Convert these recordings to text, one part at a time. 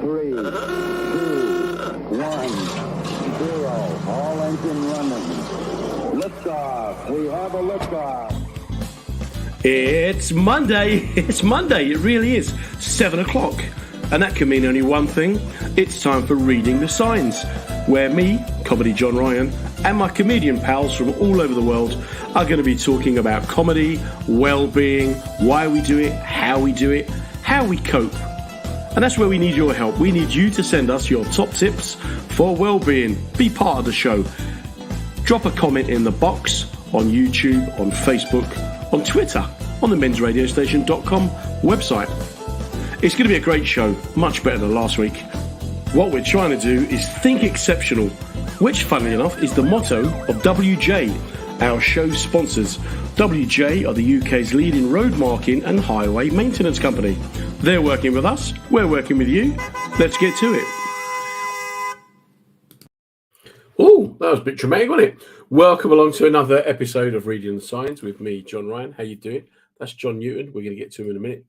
3, 2, 1, 0. All engine running. Liftoff. We have a liftoff. It's Monday. It's Monday. It really is. 7 o'clock. And that can mean only one thing. It's time for Reading the Signs, where me, Comedy John Ryan, and my comedian pals from all over the world are going to be talking about comedy, well-being, why we do it, how we cope. And that's where we need your help. We need you to send us your top tips for well-being. Be part of the show. Drop a comment in the box on YouTube, on Facebook, on Twitter, on the mensradiostation.com website. It's going to be a great show, much better than last week. What we're trying to do is think exceptional, which, funnily enough, is the motto of WJ, our show sponsors. WJ are the UK's leading road marking and highway maintenance company. They're working with us, we're working with you. Let's get to it. Oh, that was a bit dramatic, wasn't it? Welcome along to another episode of Reading the Signs with me, John Ryan. How you doing? That's John Newton. We're going to get to him in a minute.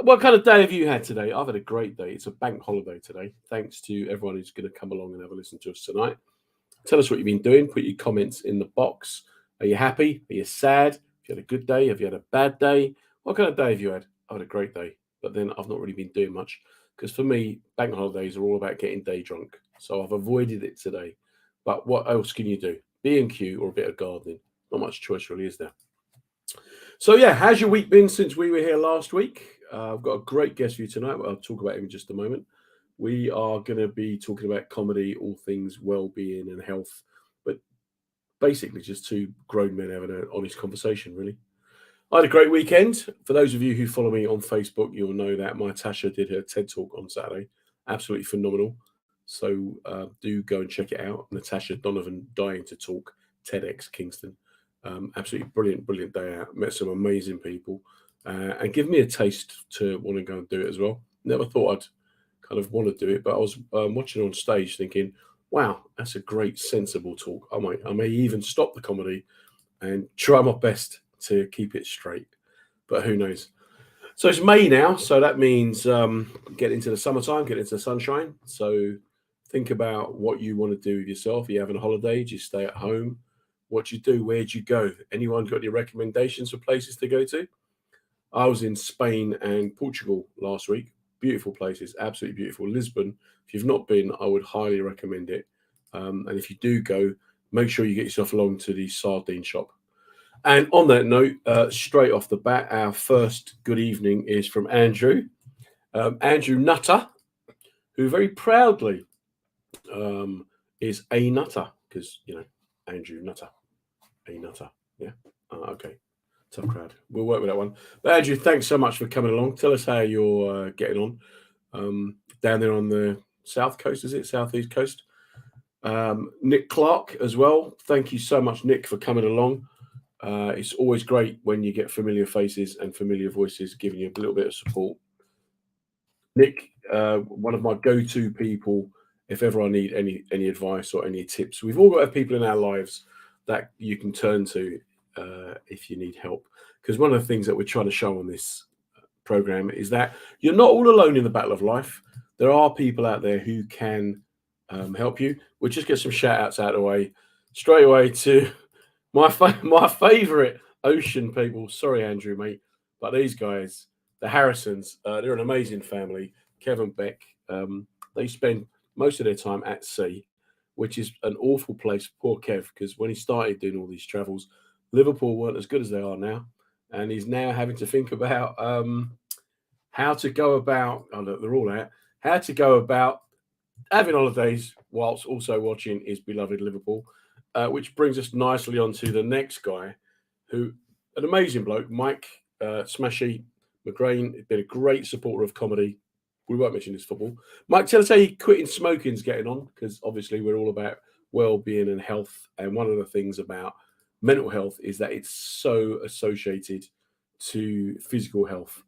What kind of day have you had today? I've had a great day. It's a bank holiday today. Thanks to everyone who's going to come along and have a listen to us tonight. Tell us what you've been doing. Put your comments in the box. Are you happy? Are you sad? Have you had a good day? Have you had a bad day? What kind of day have you had? I've had a great day. But then I've not really been doing much because for me, bank holidays are all about getting day drunk. So I've avoided it today. But what else can you do? B&Q or a bit of gardening. Not much choice really, is there? So yeah, how's your week been since we were here last week? I've got a great guest for you tonight. I'll talk about him in just a moment. We are going to be talking about comedy, all things well-being and health, but basically just two grown men having an honest conversation, really. I had a great weekend. For those of you who follow me on Facebook, you'll know that my Tasha did her TED Talk on Saturday. Absolutely phenomenal. So do go and check it out. Natasha Donovan, Dying to Talk, TEDx Kingston. Absolutely brilliant day out. Met some amazing people. And give me a taste to want to go and do it as well. Never thought I'd kind of want to do it, but I was watching on stage thinking, wow, that's a great, sensible talk. I may even stop the comedy and try my best to keep it straight, but who knows? So it's May now, so that means get into the summertime, get into the sunshine. So think about what you want to do with yourself. Are you having a holiday? Do you stay at home? What do you do? Where'd you go? Anyone got any recommendations for places to go to? I was in Spain and Portugal last week. Beautiful places, absolutely beautiful. Lisbon, if you've not been, I would highly recommend it. And if you do go, make sure you get yourself along to the sardine shop. And on that note, straight off the bat, our first good evening is from Andrew. Andrew Nutter, who very proudly is a nutter, because, you know, Andrew Nutter, a nutter. Yeah, okay. Tough crowd. We'll work with that one. But Andrew, thanks so much for coming along. Tell us how you're getting on down there on the south coast, is it? Southeast coast. Nick Clark as well. Thank you so much, Nick, for coming along. It's always great when you get familiar faces and familiar voices giving you a little bit of support. Nick, one of my go-to people if ever I need any advice or any tips. We've all got to have people in our lives that you can turn to if you need help. Because one of the things that we're trying to show on this program is that you're not all alone in the battle of life. There are people out there who can help you. We'll just get some shout outs out of the way. Straight away to my favourite ocean people. Sorry, Andrew, mate. But these guys, the Harrisons, they're an amazing family. Kevin Beck, they spend most of their time at sea, which is an awful place for poor Kev, because when he started doing all these travels, Liverpool weren't as good as they are now, and he's now having to think about how to go about, oh look, they're all out, how to go about having holidays whilst also watching his beloved Liverpool, which brings us nicely on to the next guy, who, an amazing bloke, Mike Smashy McGrain, been a great supporter of comedy. We won't mention his football. Mike, tell us how quitting smoking's getting on, because obviously we're all about well-being and health, and one of the things about mental health is that it's so associated to physical health.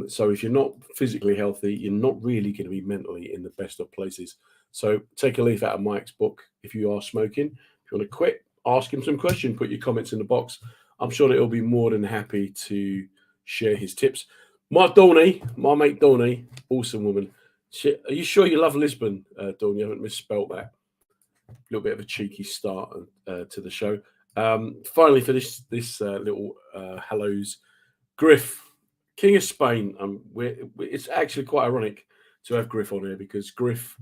So if you're not physically healthy, you're not really going to be mentally in the best of places. So take a leaf out of Mike's book. If you are smoking, if you want to quit, ask him some questions, put your comments in the box. I'm sure that he'll be more than happy to share his tips. My mate Dawney, awesome woman. Are you sure you love Lisbon, Dawn? You haven't misspelt that. A little bit of a cheeky start to the show. Finally, for this little hellos, Griff, King of Spain. It's actually quite ironic to have Griff on here because Griff,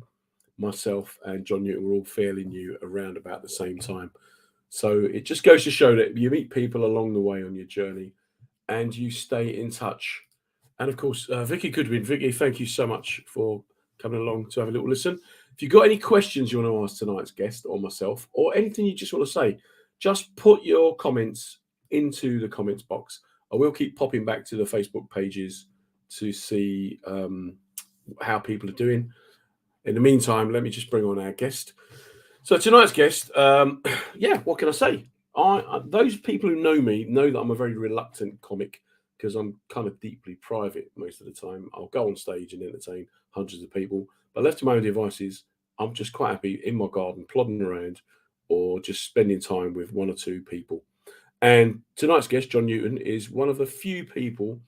myself, and John Newton were all fairly new around about the same time. So it just goes to show that you meet people along the way on your journey and you stay in touch. And of course, Vicky Goodwin. Vicky, thank you so much for coming along to have a little listen. If you've got any questions you want to ask tonight's guest or myself, or anything you just want to say, just put your comments into the comments box. I will keep popping back to the Facebook pages to see how people are doing. In the meantime, let me just bring on our guest. So tonight's guest, what can I say? Those people who know me know that I'm a very reluctant comic because I'm kind of deeply private most of the time. I'll go on stage and entertain hundreds of people, but left to my own devices, I'm just quite happy in my garden, plodding around or just spending time with one or two people. And tonight's guest, John Newton, is one of the few people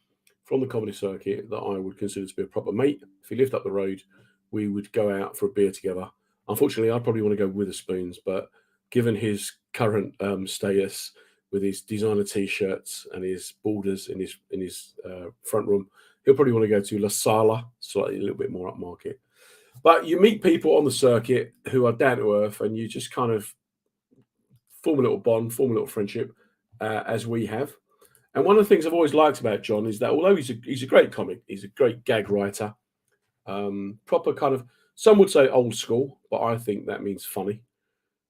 from the comedy circuit that I would consider to be a proper mate. If he lived up the road, we would go out for a beer together. Unfortunately, I probably want to go Witherspoons, but given his current status with his designer T-shirts and his borders in his front room, he'll probably want to go to La Sala, slightly a little bit more upmarket. But you meet people on the circuit who are down to earth, and you just kind of form a little bond, form a little friendship, as we have. And one of the things I've always liked about John is that although he's a great comic, he's a great gag writer, proper kind of, some would say old school, but I think that means funny.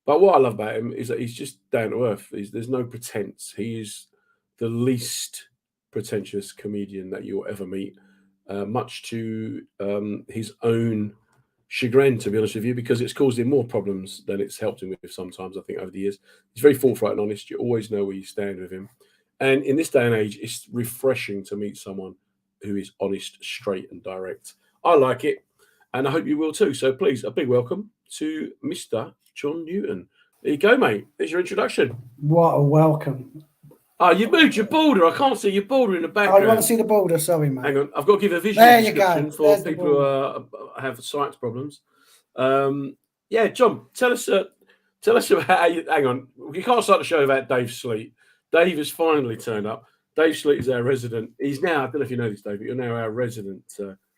But what I love about him is that he's just down to earth. There's no pretense. He is the least pretentious comedian that you'll ever meet, much to his own chagrin, to be honest with you, because it's caused him more problems than it's helped him with sometimes, I think, over the years. He's very forthright and honest. You always know where you stand with him. And in this day and age, it's refreshing to meet someone who is honest, straight, and direct. I like it, and I hope you will too. So please, a big welcome to Mr. John Newton. There you go, mate. There's your introduction. What a welcome. Oh, you moved your border. I can't see your border in the background. Oh, you want to see the border? Sorry, mate. Hang on. I've got to give a visual there you description go. for people who have sight problems. John, tell us about how you... Hang on. We can't start the show without Dave Sleet. Dave has finally turned up. Dave Sleet is our resident. He's now, I don't know if you know this, Dave, but you're now our resident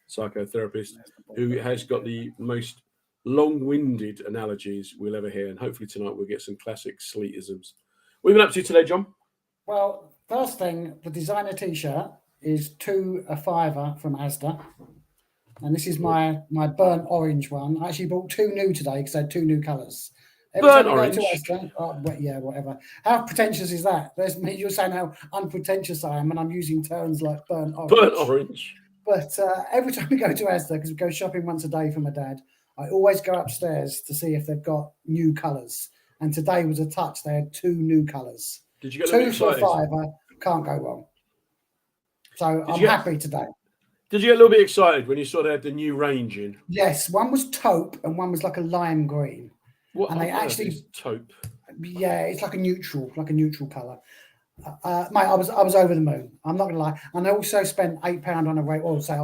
psychotherapist who has got the most long-winded analogies we'll ever hear. And hopefully tonight we'll get some classic Sleetisms. What have you been up to today, John? Well, first thing, the designer T-shirt is a $5 from Asda. And this is my burnt orange one. I actually bought two new today because I had two new colours. Burnt orange? Whatever. How pretentious is that? There's me. You're saying how unpretentious I am, and I'm using terms like burnt orange. Burnt orange. But every time we go to Asda, because we go shopping once a day for my dad, I always go upstairs to see if they've got new colours. And today was a touch. They had two new colours. Did you get two for $5? Can't go wrong. So I'm happy today. Did you get a little bit excited when you saw they had the new range in? Yes, one was taupe and one was like a lime green. What? And they actually taupe. Yeah, it's like a neutral colour. Mate, I was over the moon. I'm not gonna lie. And I also spent £8 on a razor. Or say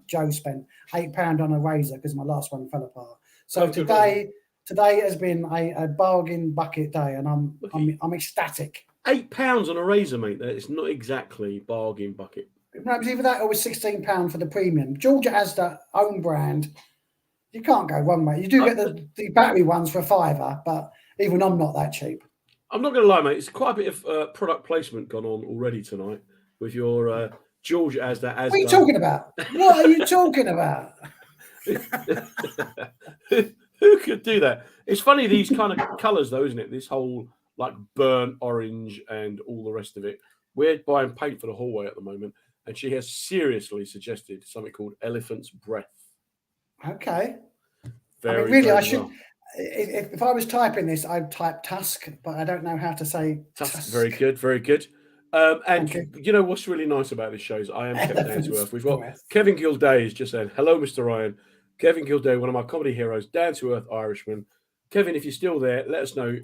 Joe spent £8 on a razor because my last one fell apart. So today has been a bargain bucket day, and I'm ecstatic. £8 on a razor, mate. It's not exactly bargain bucket. No, it was either that or it was £16 for the premium. Georgia Asda own brand. You can't go wrong, mate. You do get the battery ones for $5, but even I'm not that cheap. I'm not going to lie, mate. It's quite a bit of product placement gone on already tonight with your Georgia Asda. What are you talking about? What are you talking about? Who could do that? It's funny, these kind of colours, though, isn't it? This whole like burnt orange and all the rest of it. We're buying paint for the hallway at the moment, and she has seriously suggested something called elephant's breath. Okay. I should. If I was typing this, I'd type Tusk, but I don't know how to say Tusk. Very good, very good. And you know what's really nice about this show is I am kept down to earth. We've got Kevin Gilday has just said, "Hello, Mr. Ryan." Kevin Gilday, one of my comedy heroes, down to earth Irishman. Kevin, if you're still there, let us know.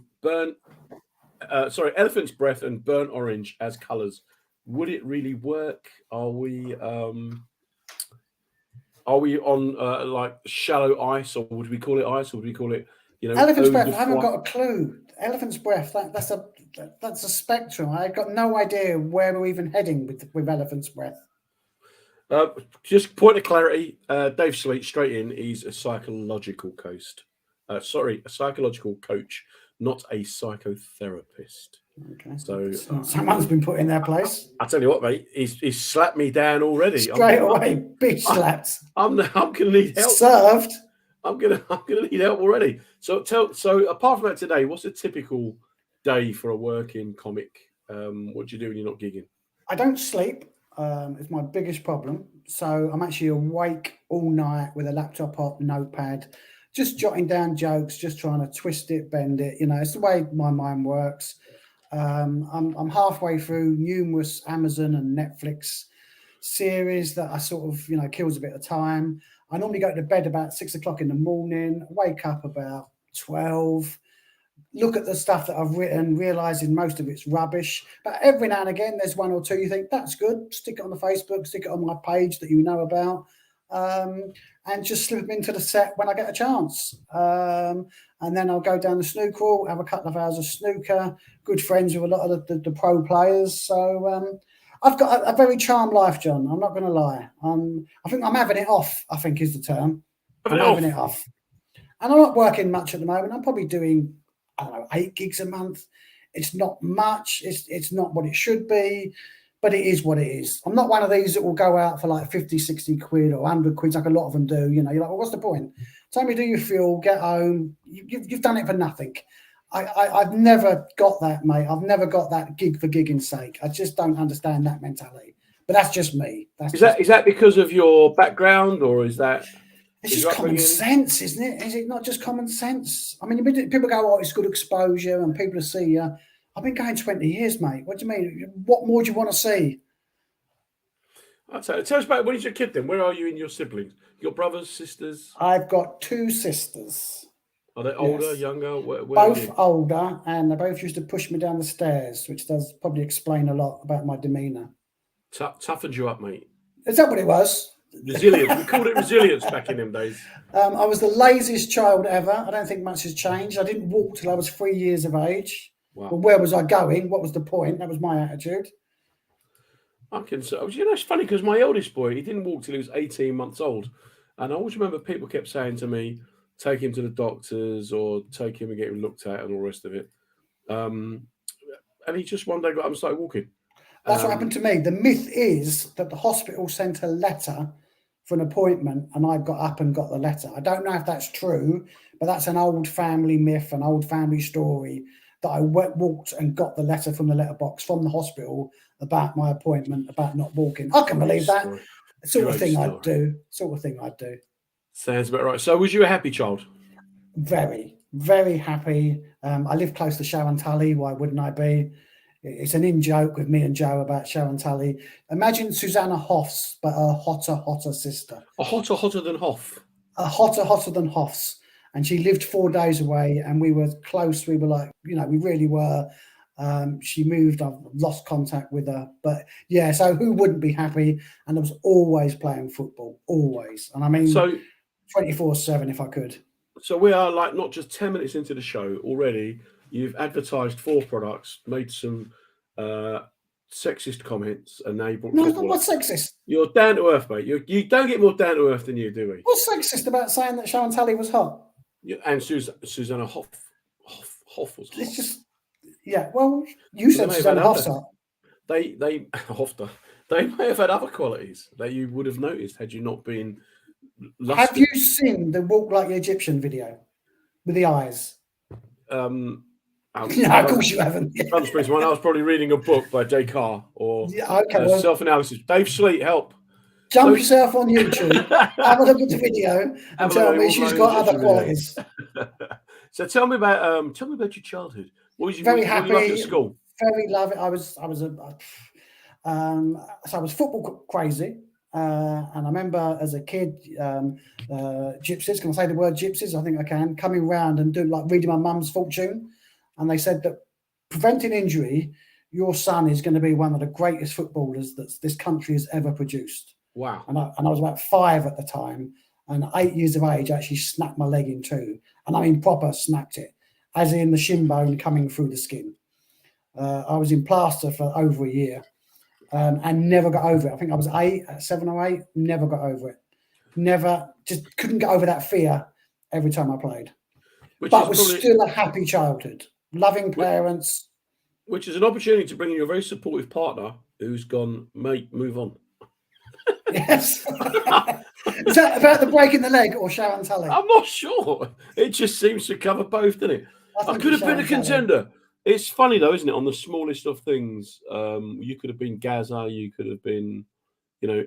Elephant's breath and burnt orange as colours. Would it really work? Are we Are we on like shallow ice, or would we call it ice, or would we call it, Elephant's eau breath. de I haven't foie? got a clue. Elephant's breath. That's a spectrum. I've got no idea where we're even heading with elephant's breath. Just point of clarity, Dave Sleet, straight in. He's a psychological coach. A psychological coach, not a psychotherapist. Okay. So Someone's been put in their place. I tell you what, mate, he's slapped me down already. Straight away, bitch slapped. I'm gonna need help. Served. I'm gonna need help already. So apart from that today, what's a typical day for a working comic? What do you do when you're not gigging? I don't sleep. It's my biggest problem. So I'm actually awake all night with a laptop up, notepad, just jotting down jokes, just trying to twist it, bend it. It's the way my mind works. I'm halfway through numerous Amazon and Netflix series that I sort of, kills a bit of time. I normally go to bed about 6 o'clock in the morning, wake up about 12, look at the stuff that I've written, realizing most of it's rubbish. But every now and again, there's one or two you think, that's good. Stick it on the Facebook, stick it on my page that you know about, and just slip them into the set when I get a chance. And then I'll go down the snooker hall, have a couple of hours of snooker, good friends with a lot of the pro players. So I've got a very charmed life, John. I'm not going to lie. I think I'm having it off, I think is the term. I'm having it off. And I'm not working much at the moment. I'm probably doing, 8 gigs a month. It's not much. It's not what it should be, but it is what it is. I'm not one of these that will go out for like 50, 60 quid or 100 quid like a lot of them do. You're like, well, what's the point? Tell me, do you feel, get home. You've done it for nothing. I've never got that, mate. I've never got that gig for gigging's sake. I just don't understand that mentality. But that's just me. Is that because of your background, or is that... It's just common sense, isn't it? Is it not just common sense? I mean, people go, oh, it's good exposure and people see you. I've been going 20 years, mate. What do you mean? What more do you want to see? Tell us about, when is your kid then? Where are you and your siblings? Your brothers, sisters? I've got 2 sisters. Are they older, younger? Where both older, and they both used to push me down the stairs, which does probably explain a lot about my demeanour. Toughened you up, mate. Is that what it was? Resilience. We called it resilience back in them days. I was the laziest child ever. I don't think much has changed. I didn't walk till I was 3 years of age. Wow. Well, where was I going? What was the point? That was my attitude. It's funny because my eldest boy, he didn't walk till he was 18 months old. And I always remember people kept saying to me, take him to the doctors or take him and get him looked at and all the rest of it. And he just one day got up and started walking. That's what happened to me. The myth is that the hospital sent a letter for an appointment and I got up and got the letter. I don't know if that's true, but that's an old family myth, an old family story, that I walked and got the letter from the letterbox from the hospital about my appointment, about not walking. I can believe that. Sort of thing I'd do. Sounds about right. So was you a happy child? Very, very happy. I live close to Sharon Tully. Why wouldn't I be? It's an in-joke with me and Joe about Sharon Tully. Imagine Susanna Hoffs, but a hotter sister. A hotter than Hoff? A hotter than Hoffs. And she lived 4 days away and we were close. We were like, we really were. She moved. I've lost contact with her. But yeah, so who wouldn't be happy? And I was always playing football, always. And I mean, 24/7 if I could. So we are like not just 10 minutes into the show already. You've advertised 4 products, made some sexist comments, and now you brought... No, what's sexist? You're down to earth, mate. You don't get more down to earth than you, do we? What's sexist about saying that Sharon Tully was hot? And Susanna Hoff was hot. It's just, yeah. Well, you said Susanna Hoff's hot. They may have had other qualities that you would have noticed had you not been lusted. Have you seen the Walk Like the Egyptian video with the eyes? No, of course you haven't. I was probably reading a book by Jay Carr or self-analysis. Dave Sleet, help. Jump yourself on YouTube, have a look at the video, and tell me she's got other qualities. So tell me about your childhood. What was you very happy at school? Very lovely. I was football crazy. And I remember as a kid, gypsies, can I say the word gypsies? I think I can, coming round and reading my mum's fortune. And they said that preventing injury, your son is going to be one of the greatest footballers that this country has ever produced. Wow. And I was about 5 at the time. And at 8 years of age, I actually snapped my leg in two. And I mean, proper snapped it, as in the shin bone coming through the skin. I was in plaster for over a year and never got over it. I think I was 7 or 8, never got over it. Never, just couldn't get over that fear every time I played. But was still a happy childhood, loving parents. Which is an opportunity to bring in your very supportive partner who's gone, mate, move on. Yes. Is that about the breaking the leg or Sharon Tully? I'm not sure. It just seems to cover both, doesn't it? I could have been a contender. Tully. It's funny though, isn't it? On the smallest of things, you could have been Gaza, you could have been,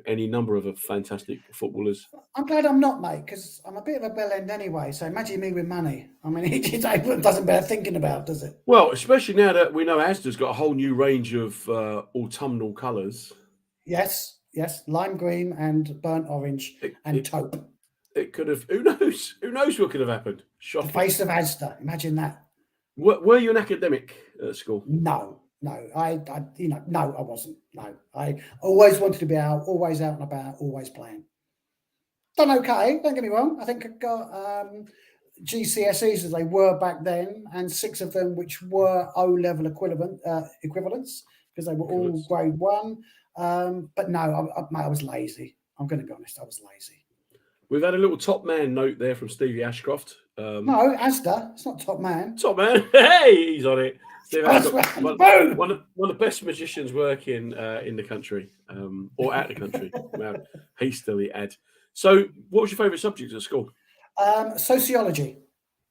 any number of fantastic footballers. I'm glad I'm not, mate, because I'm a bit of a bell end anyway. So imagine me with money. I mean, it doesn't bear thinking about, does it? Well, especially now that we know Asda's got a whole new range of autumnal colours. Yes, lime green and burnt orange and taupe. It could have. Who knows? Who knows what could have happened? Shocking. The face of Asda. Imagine that. Were you an academic at school? No. I wasn't. No, I always wanted to be out, always out and about, always playing. Done okay. Don't get me wrong. I think I got GCSEs as they were back then, and 6 of them which were O-level equivalents because they were all grade 1. But no, I was lazy. I'm going to be honest. I was lazy. We've had a little top man note there from Stevie Ashcroft. No, Asda. It's not top man. Top man. Hey, he's on it. Steve Ashcroft, one of the best magicians working in the country or at the country. Hastily add. So, what was your favourite subject at school? Sociology.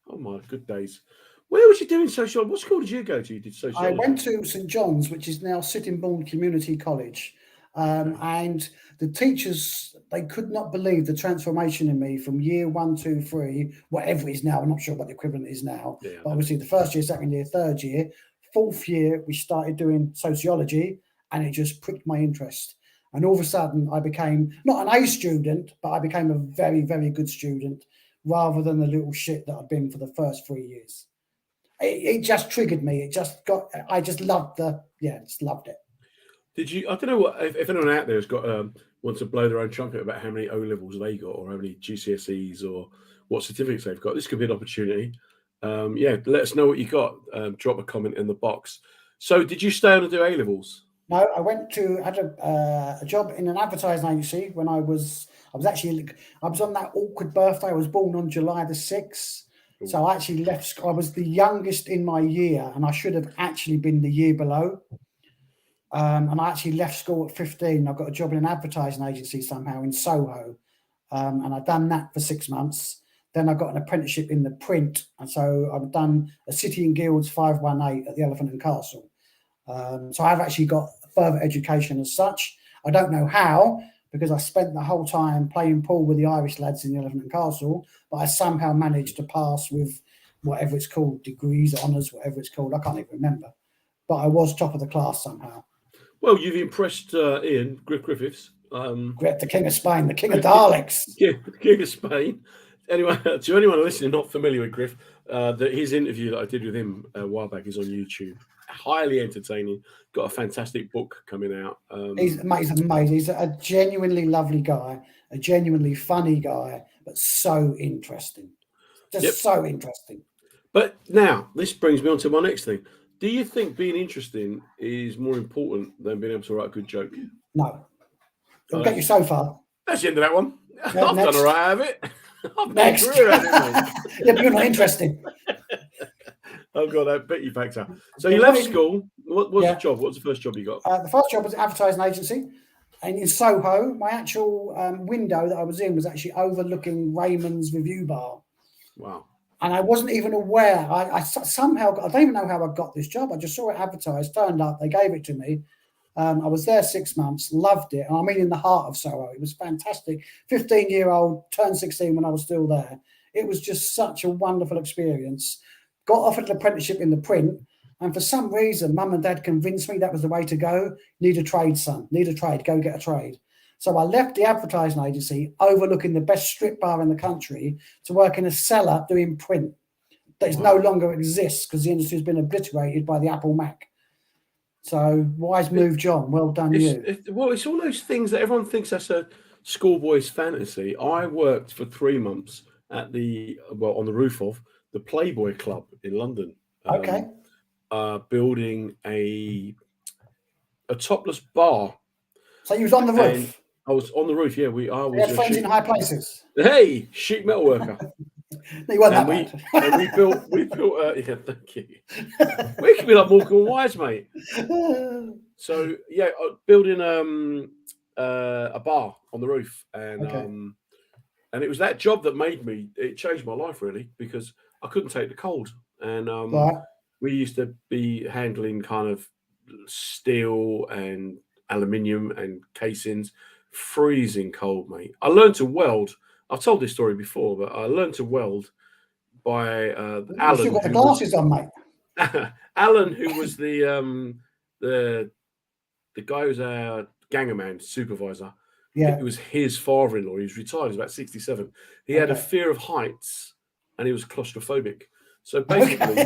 Oh my good days. Where was you doing sociology? What school did you go to? You did sociology? I went to St John's, which is now Sittingbourne Community College. And the teachers, they could not believe the transformation in me from year 1, 2, 3, whatever it is now. I'm not sure what the equivalent is now. Yeah, but obviously the first year, second year, third year, fourth year, we started doing sociology, and it just pricked my interest. And all of a sudden, I became not an A student, but I became a very, very good student rather than the little shit that I'd been for the first 3 years. It just triggered me. I just loved just loved it. Did you? I don't know what if anyone out there has got wants to blow their own trumpet about how many O levels they got, or how many GCSEs, or what certificates they've got. This could be an opportunity. Let us know what you got. Drop a comment in the box. So, did you stay on and do A levels? No, I went to had a job in an advertising agency when I was on that awkward birthday. I was born on July the 6th. Ooh. So I actually left. I was the youngest in my year, and I should have actually been the year below. And I actually left school at 15. I got a job in an advertising agency somehow in Soho. And I'd done that for 6 months. Then I got an apprenticeship in the print. And so I've done a City and Guilds 518 at the Elephant and Castle. So I've actually got further education as such. I don't know how, because I spent the whole time playing pool with the Irish lads in the Elephant and Castle, but I somehow managed to pass with whatever it's called, degrees, honours, whatever it's called. I can't even remember. But I was top of the class somehow. Well, you've impressed Ian Griffiths. The King of Spain, the King of Daleks. Yeah, the King of Spain. Anyway, to anyone listening not familiar with Griff, his interview that I did with him a while back is on YouTube. Highly entertaining. Got a fantastic book coming out. He's amazing. He's a genuinely lovely guy, a genuinely funny guy, but so interesting. So interesting. But now, this brings me on to my next thing. Do you think being interesting is more important than being able to write a good joke? No. It'll get you so far. That's the end of that one. Yeah, I've done all right out of it. Next. Yeah, but you're not interesting. Oh, God, that bet you factor. So you left school. What was the job? What was the first job you got? The first job was an advertising agency. And in Soho, my actual window that I was in was actually overlooking Raymond's Review Bar. Wow. And I wasn't even aware. I somehow I don't even know how I got this job. I just saw it advertised, turned up, they gave it to me. I was there 6 months, loved it. And I mean, in the heart of Soho, it was fantastic. 15-year-old, turned 16 when I was still there. It was just such a wonderful experience. Got offered an apprenticeship in the print. And for some reason, Mum and Dad convinced me that was the way to go. Need a trade, son. Need a trade. Go get a trade. So I left the advertising agency overlooking the best strip bar in the country to work in a cellar doing print that no longer exists because the industry has been obliterated by the Apple Mac. So wise move, John. Well done, you. It's all those things that everyone thinks that's a schoolboy's fantasy. I worked for 3 months on the roof of the Playboy Club in London. Okay. Building a topless bar. So you was on the roof. And I was on the roof. Yeah, we are. You had friends in high places. Hey, sheet metal worker. No, you weren't that bad. And we built. Yeah, thank you. We could be like Morecambe and Wise, mate. So yeah, building a bar on the roof, and and it was that job that it changed my life really, because I couldn't take the cold, and we used to be handling kind of steel and aluminium and casings, freezing cold, mate. I learned to weld. I've told this story before, but I learned to weld by Alan. You still got the glasses on, mate. Alan, who was the guy who was our ganger man supervisor. Yeah, it was his father-in-law. He was retired. He was about 67. He had a fear of heights, and he was claustrophobic. So basically,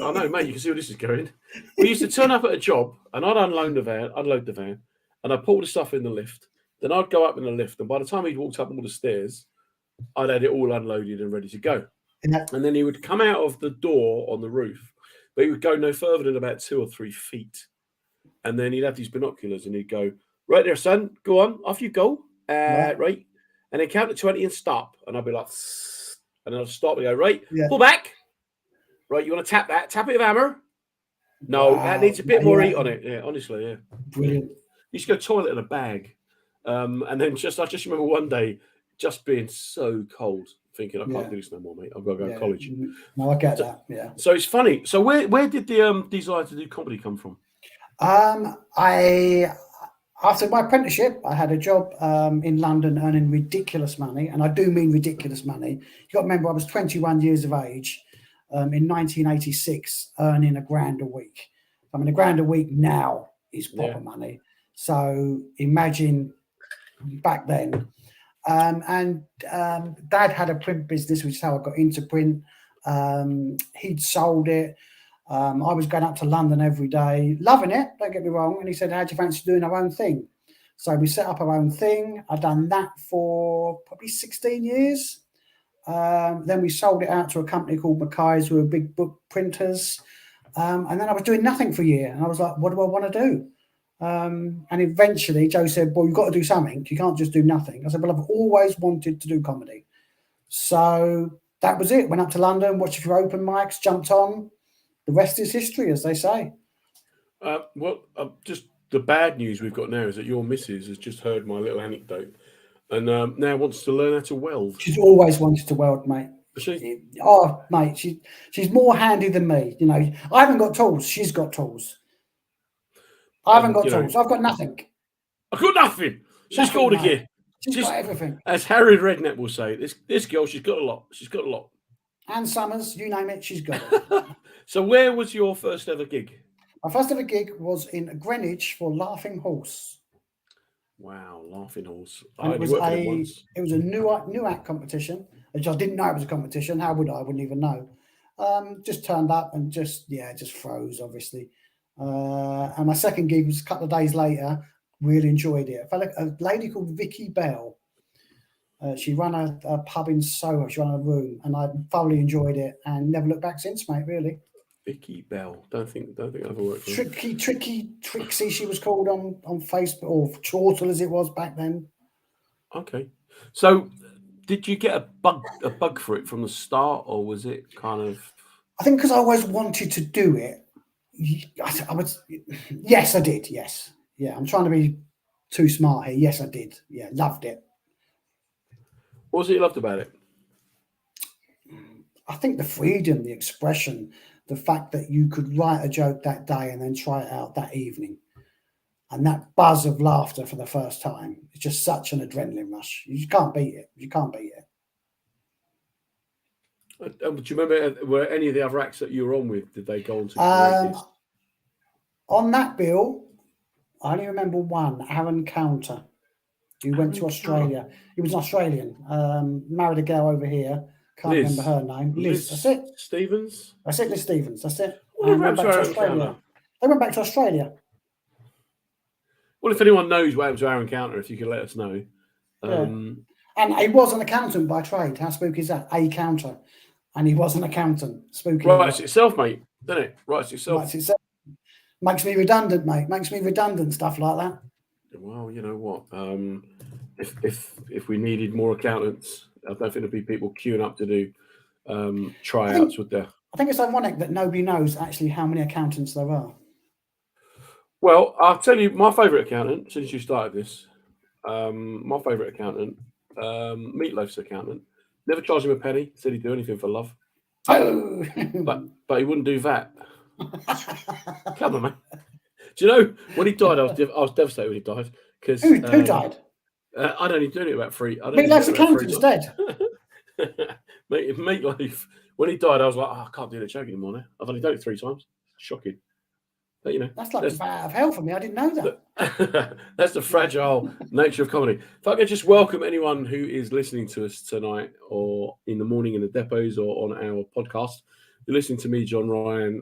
I know, mate. You can see where this is going. We used to turn up at a job, and I'd unload the van, and I'd put all the stuff in the lift. Then I'd go up in the lift, and by the time he'd walked up all the stairs, I'd had it all unloaded and ready to go. Yeah. And then he would come out of the door on the roof, but he would go no further than about 2 or 3 feet. And then he'd have these binoculars, and he'd go, "Right there, son, go on, off you go." Right. And then count to 20 and stop. And I'd be like, and then I'd stop and go, "Right, pull back. Right, you want to tap that? Tap it with a hammer." No, that needs a bit more heat on it. Yeah, honestly, yeah. Brilliant. You used to go toilet in a bag. And then I just remember one day just being so cold, thinking I can't do this no more, mate. I've got to go to college. No, I get that. Yeah. So it's funny. So where did the desire to do comedy come from? After my apprenticeship, I had a job in London earning ridiculous money, and I do mean ridiculous money. You got to remember, I was 21 years of age in 1986, earning £1,000 a week. I mean, £1,000 a week now is proper money. So imagine back then. And Dad had a print business, which is how I got into print. He'd sold it. I was going up to London every day, loving it, don't get me wrong. And he said, "How do you fancy doing our own thing?" So we set up our own thing. I'd done that for probably 16 years. Then we sold it out to a company called Mackay's, who were big book printers. And then I was doing nothing for a year. And I was like, what do I want to do? And eventually Joe said, "Well, you've got to do something. You can't just do nothing." I said, "Well, I've always wanted to do comedy." So that was it. Went up to London, watched a few open mics, jumped on. The rest is history, as they say. Just the bad news we've got now is that your missus has just heard my little anecdote and now wants to learn how to weld. She's always wanted to weld, mate. Oh, mate, she's more handy than me. You know, I haven't got tools. She's got tools. I haven't got tools. I've got nothing. I've got nothing. She's got all the gear. She's got everything. As Harry Redknapp will say, this girl, she's got a lot. She's got a lot. Ann Summers, you name it, she's got it. So where was your first ever gig? My first ever gig was in Greenwich for Laughing Horse. Wow, Laughing Horse. It was a new act competition, which I didn't know it was a competition. How would I? I wouldn't even know. Just turned up and just froze, obviously. And my second gig was a couple of days later. Really enjoyed it. I felt like a lady called Vicky Bell. She ran a pub in Soho. She ran a room, and I thoroughly enjoyed it and never looked back since, mate. Really. Vicky Bell. Don't think I've ever worked with her. Trixie, she was called on Facebook, or Chortle as it was back then. Okay. So did you get a bug for it from the start, or was it kind of? I think because I always wanted to do it. Yes, I did. Yes. Yeah. I'm trying to be too smart here. Yes, I did. Yeah. Loved it. What was it you loved about it? I think the freedom, the expression, the fact that you could write a joke that day and then try it out that evening. And that buzz of laughter for the first time. It's just such an adrenaline rush. You can't beat it. You can't beat it. Do you remember, were any of the other acts that you were on with, did they go on to on that bill, I only remember one, Aaron Counter, who went to Australia. He was Australian, married a girl over here. Can't remember her name. Liz. That's it. Stevens? That's it, Liz Stevens. That's it. Well, they went back to Australia. They went back to Australia. Well, if anyone knows what happened to our encounter, if you could let us know. And he was an accountant by trade. How spooky is that? A counter. And he was an accountant. Spooky. Writes itself, mate, doesn't it? Writes itself. Writes itself. Makes me redundant, mate. Makes me redundant, stuff like that. Well, you know what? If we needed more accountants, I don't think there'd be people queuing up to do tryouts, would there? I think it's ironic that nobody knows actually how many accountants there are. Well, I'll tell you, my favourite accountant, since you started this, my favourite accountant, Meatloaf's accountant, never charged him a penny, said he'd do anything for love. Oh! but he wouldn't do that. Come on, man. Do you know, when he died, I was devastated when he died. Because Who died? I'd only done it about three. Meatloaf's accountant's dead. Meatloaf, when he died, I was like, I can't do the joke anymore now. I've only done it 3 times. Shocking. But, you know, that's like the bat out of hell for me. I didn't know that. That's the fragile nature of comedy. If I could just welcome anyone who is listening to us tonight or in the morning in the depots or on our podcast. You're listening to me, John Ryan,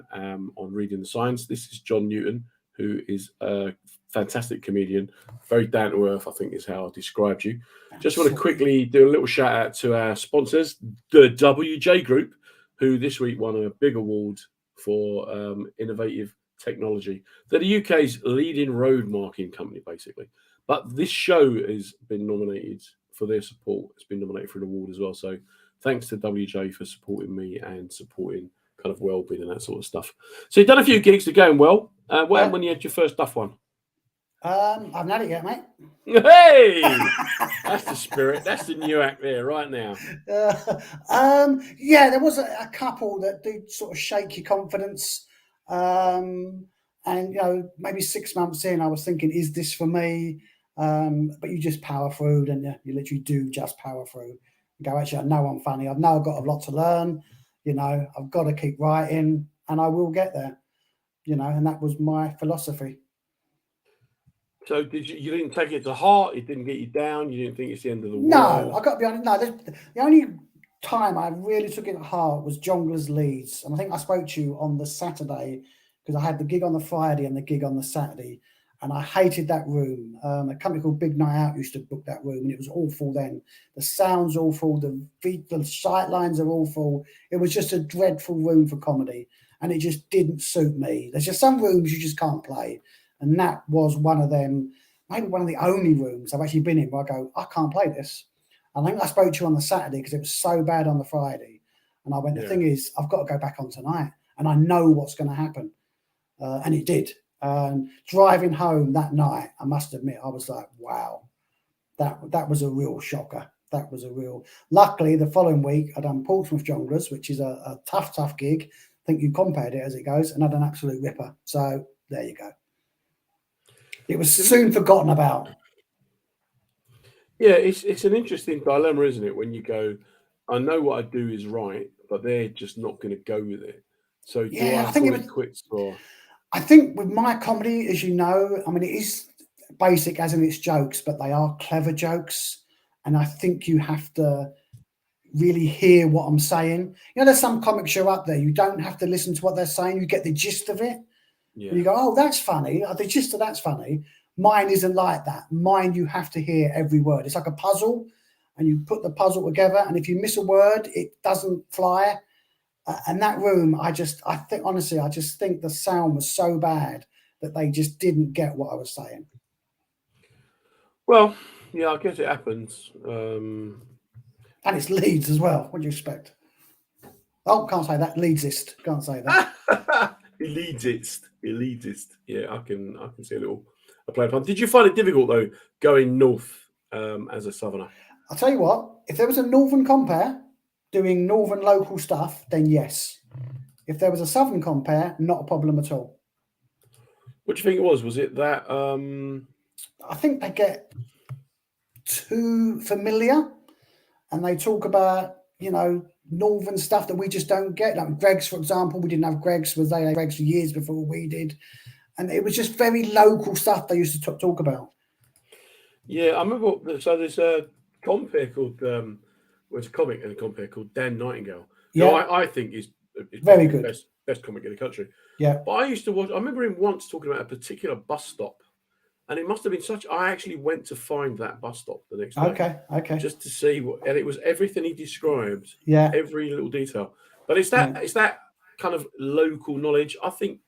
on Reading the Signs. This is John Newton, who is a fantastic comedian, very down to earth, I think is how I described you. Just want to quickly do a little shout out to our sponsors, the WJ Group, who this week won a big award for innovative technology. They're the UK's leading road marking company, basically. But this show has been nominated for their support. It's been nominated for an award as well. So thanks to WJ for supporting me and supporting kind of well-being and that sort of stuff. So you've done a few gigs, they're going well. What happened when you had your first Duff one? I haven't had it yet, mate. Hey! That's the spirit. That's the new act there right now. Yeah, there was a couple that did sort of shake your confidence. And, you know, maybe 6 months in, I was thinking, is this for me? But you just power through, and you literally do just power through. You go, actually, I know I'm funny. I've now got a lot to learn. You know, I've got to keep writing, and I will get there. You know, and that was my philosophy. So you didn't take it to heart? It didn't get you down? You didn't think it's the end of the world? No, I got to be honest. No, the only time I really took it to heart was Jonglers Leeds. And I think I spoke to you on the Saturday because I had the gig on the Friday and the gig on the Saturday. And I hated that room. A company called Big Night Out used to book that room, and it was awful then. The sound's awful. The sight lines are awful. It was just a dreadful room for comedy, and it just didn't suit me. There's just some rooms you just can't play. And that was one of them, maybe one of the only rooms I've actually been in where I go, I can't play this. And I think I spoke to you on the Saturday because it was so bad on the Friday. And I went, the thing is, I've got to go back on tonight. And I know what's going to happen. And it did. Driving home that night, I must admit, I was like, wow, that was a real shocker. That was a real... Luckily, the following week, I done Portsmouth Jonglers, which is a tough gig. I think you compared it as it goes, and I had an absolute ripper. So there you go. It was soon forgotten about. Yeah, it's an interesting dilemma, isn't it? When you go, I know what I do is right, but they're just not going to go with it. So do I think it quits or? I think with my comedy, as you know, I mean, it is basic as in its jokes, but they are clever jokes. And I think you have to really hear what I'm saying. You know, there's some comic show up there. You don't have to listen to what they're saying. You get the gist of it. Yeah. And you go, oh, that's funny. The gist of that's funny. Mine isn't like that. Mine, you have to hear every word. It's like a puzzle, and you put the puzzle together. And if you miss a word, it doesn't fly. And that room, I think, honestly, I just think the sound was so bad that they just didn't get what I was saying. Well, yeah, I guess it happens. And it's Leeds as well. What do you expect? Oh, can't say that. Leedsist. Can't say that. Elitist. Yeah, I can see a play upon. Did you find it difficult though going north as a southerner? I'll tell you what. If there was a northern compare doing northern local stuff, then yes. If there was a southern compare, not a problem at all. What do you think it was? Was it that? I think they get too familiar, and they talk about, you know, northern stuff that we just don't get. Like Greg's, for example, we didn't have Greg's. They had Greg's for years before we did, and it was just very local stuff they used to talk about. Yeah, I remember. So there's a compare called there's a comic and a compare called Dan Nightingale. Yeah, no, I think is very good, best comic in the country. Yeah, but I used to watch. I remember him once talking about a particular bus stop And it must have been such. I actually went to find that bus stop the next day. Okay. Just to see what, and it was everything he described, Yeah. every little detail. But it's that kind of local knowledge. I think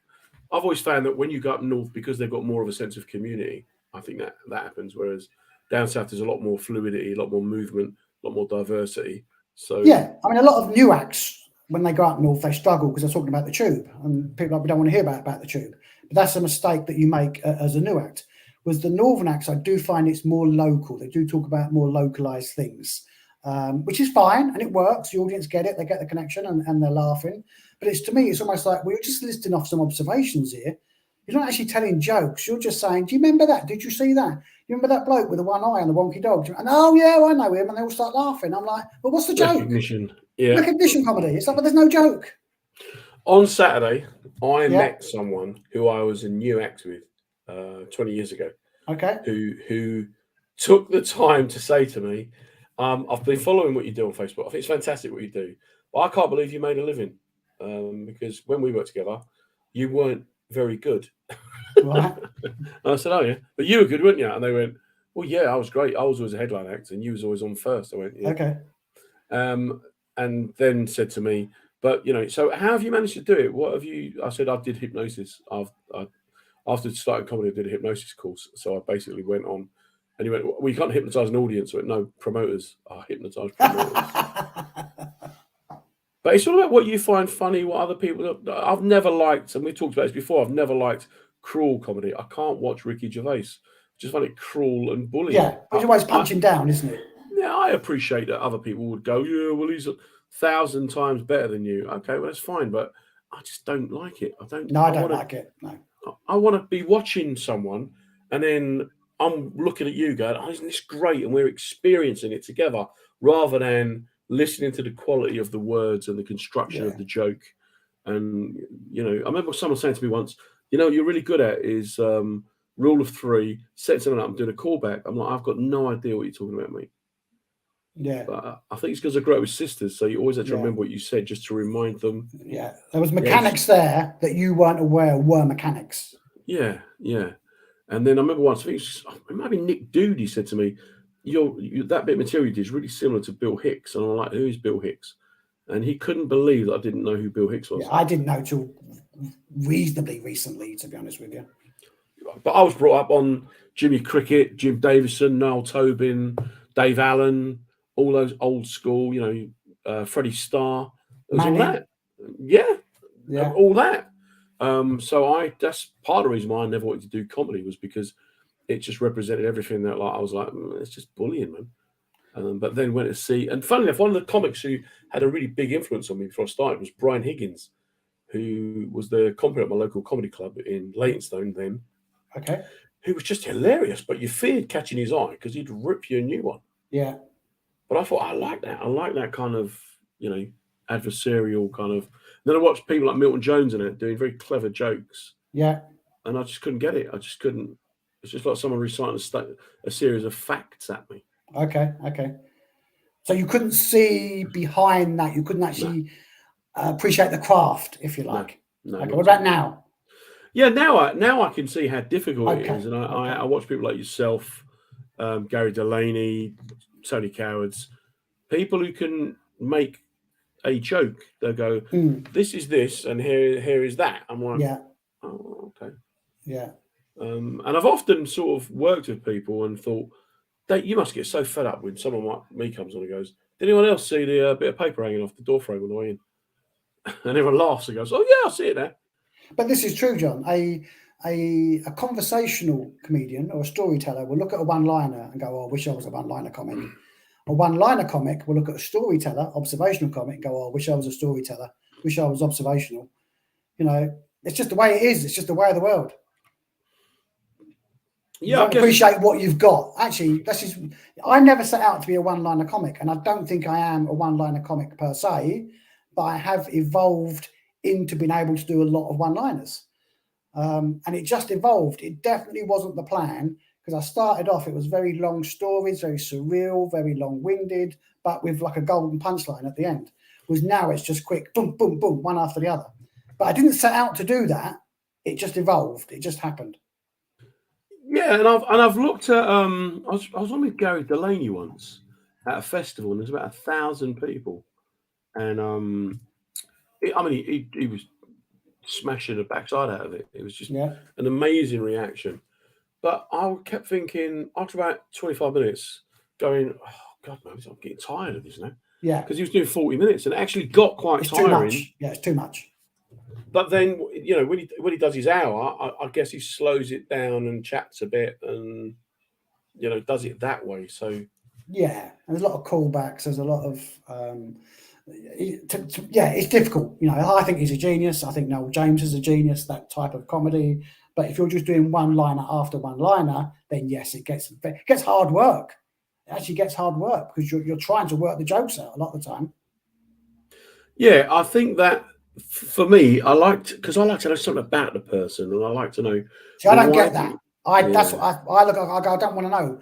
I've always found that when you go up north, because they've got more of a sense of community, I think that happens. Whereas down south, there's a lot more fluidity, a lot more movement, a lot more diversity. So Yeah, I mean, a lot of new acts, when they go up north, they struggle because they're talking about the tube, and people don't want to hear about the tube. But that's a mistake that you make as a new act. With the northern acts, I do find it's more local. They do talk about more localized things, which is fine, and it works. The audience get it; they get the connection, and they're laughing. But to me, it's almost like we're just listing off some observations here. You're not actually telling jokes. You're just saying, "Do you remember that? Did you see that? You remember that bloke with the one eye and the wonky dog?" And oh yeah, I know him. And they all start laughing. I'm like, "Well, what's the joke?" recognition, yeah, Recognition comedy. It's like, but there's no joke. On Saturday, I met someone who I was a new act with 20 years ago. Okay. Who took the time to say to me, I've been following what you do on Facebook. I think it's fantastic what you do. But I can't believe you made a living. Because when we worked together, you weren't very good. Right. And I said, oh, yeah. But you were good, weren't you? And they went, well, yeah, I was great. I was always a headline act and you was always on first. I went, yeah. Okay. And then said to me, but, so how have you managed to do it? What have you... I said, I did hypnosis. After starting comedy, I did a hypnosis course. So I basically went on, and he went, well, you can't hypnotize an audience. I went, no, promoters are hypnotized promoters. But it's all about what you find funny, what other people... I've never liked, and we talked about this before, I've never liked cruel comedy. I can't watch Ricky Gervais. I just find it cruel and bullying. Yeah, it's always punching down, isn't it? Yeah, I appreciate that other people would go, yeah, well, he's 1,000 times better than you. Okay, well, that's fine, but I just don't like it. I don't like it. No. I want to be watching someone and then I'm looking at you going, oh, isn't this great? And we're experiencing it together rather than listening to the quality of the words and the construction of the joke. And, I remember someone saying to me once, you're really good at is rule of three, set something up and doing a callback. I'm like, I've got no idea what you're talking about, mate. Yeah. But I think it's because I grew up with sisters. So you always have to remember what you said just to remind them. Yeah. There was mechanics there that you weren't aware were mechanics. Yeah. And then I remember once, I think it might be Nick Doody said to me, that bit of material you did is really similar to Bill Hicks. And I'm like, who is Bill Hicks? And he couldn't believe that I didn't know who Bill Hicks was. Yeah, I didn't know till reasonably recently, to be honest with you. But I was brought up on Jimmy Cricket, Jim Davison, Noel Tobin, Dave Allen, all those old school, Freddie Starr. All that. Yeah. All that. So that's part of the reason why I never wanted to do comedy was because it just represented everything that I was like, it's just bullying, man. But then went to see, and funnily enough, one of the comics who had a really big influence on me before I started was Brian Higgins, who was the compere at my local comedy club in Leytonstone then. Okay. Who was just hilarious, but you feared catching his eye because he'd rip you a new one. Yeah. But I thought, I like that. I like that kind of, adversarial kind of. And then I watched people like Milton Jones in it doing very clever jokes. Yeah. And I just couldn't get it. I just couldn't. It's just like someone reciting a series of facts at me. Okay. So you couldn't see behind that. You couldn't actually appreciate the craft, if you like. No. Okay. What about now? Yeah, now I can see how difficult it is. And I watch people like yourself, Gary Delaney, Tony Cowards, people who can make a joke. They'll go, this is this, and here is that. I'm like, oh, okay. Yeah. And I've often sort of worked with people and thought, you must get so fed up when someone like me comes on and goes, did anyone else see the bit of paper hanging off the door frame on the way in? And everyone laughs and goes, oh, yeah, I see it there. But this is true, John. A conversational comedian or a storyteller will look at a one-liner and go, oh, I wish I was a one-liner comic. A one-liner comic will look at a storyteller, observational comic, and go, oh, I wish I was a storyteller. Wish I was observational. It's just the way it is. It's just the way of the world. You don't appreciate what you've got. Actually, I never set out to be a one-liner comic, and I don't think I am a one-liner comic per se, but I have evolved into being able to do a lot of one-liners. And it just evolved. It definitely wasn't the plan, because I started off, it was very long stories, very surreal, very long-winded, but with like a golden punchline at the end. Whereas now it's just quick, boom, boom, boom, one after the other. But I didn't set out to do that. It just evolved. It just happened. Yeah, and I've looked at I was on with Gary Delaney once at a festival, and there's about 1,000 people, and I mean he was smashing the backside out of it. It was just Yeah, an amazing reaction. But I kept thinking after about 25 minutes, going, oh God, man, I'm getting tired of this now yeah. because he was doing 40 minutes and it actually got quite It's too tiring. much. Yeah, it's too much. But then, when he does his hour, I guess he slows it down and chats a bit and does it that way. So Yeah, and there's a lot of callbacks. There's a lot of yeah, it's difficult. I think he's a genius. I think Noel James is a genius. That type of comedy. But if you're just doing one liner after one liner, then yes, it gets hard work. It actually gets hard work because you're trying to work the jokes out a lot of the time. yeah, I think that for me, I like to know something about the person, and I like to know See, I don't why. get that. That's Yeah. what I look at. I go, I don't want to know.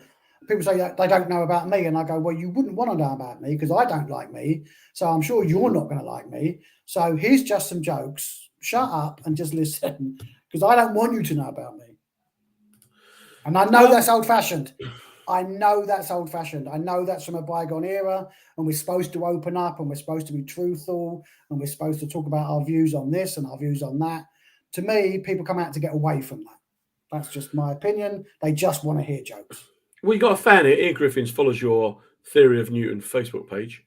People say that they don't know about me, and I go, well, you wouldn't want to know about me because I don't like me. So I'm sure you're not going to like me. So here's just some jokes. Shut up and just listen because I don't want you to know about me. And I know that's old fashioned. I know that's old fashioned. I know that's from a bygone era, and we're supposed to open up and we're supposed to be truthful and we're supposed to talk about our views on this and our views on that. To me, people come out to get away from that. That's just my opinion. They just want to hear jokes. Well, you got a fan here. Ian Griffins follows your Theory of Newton Facebook page,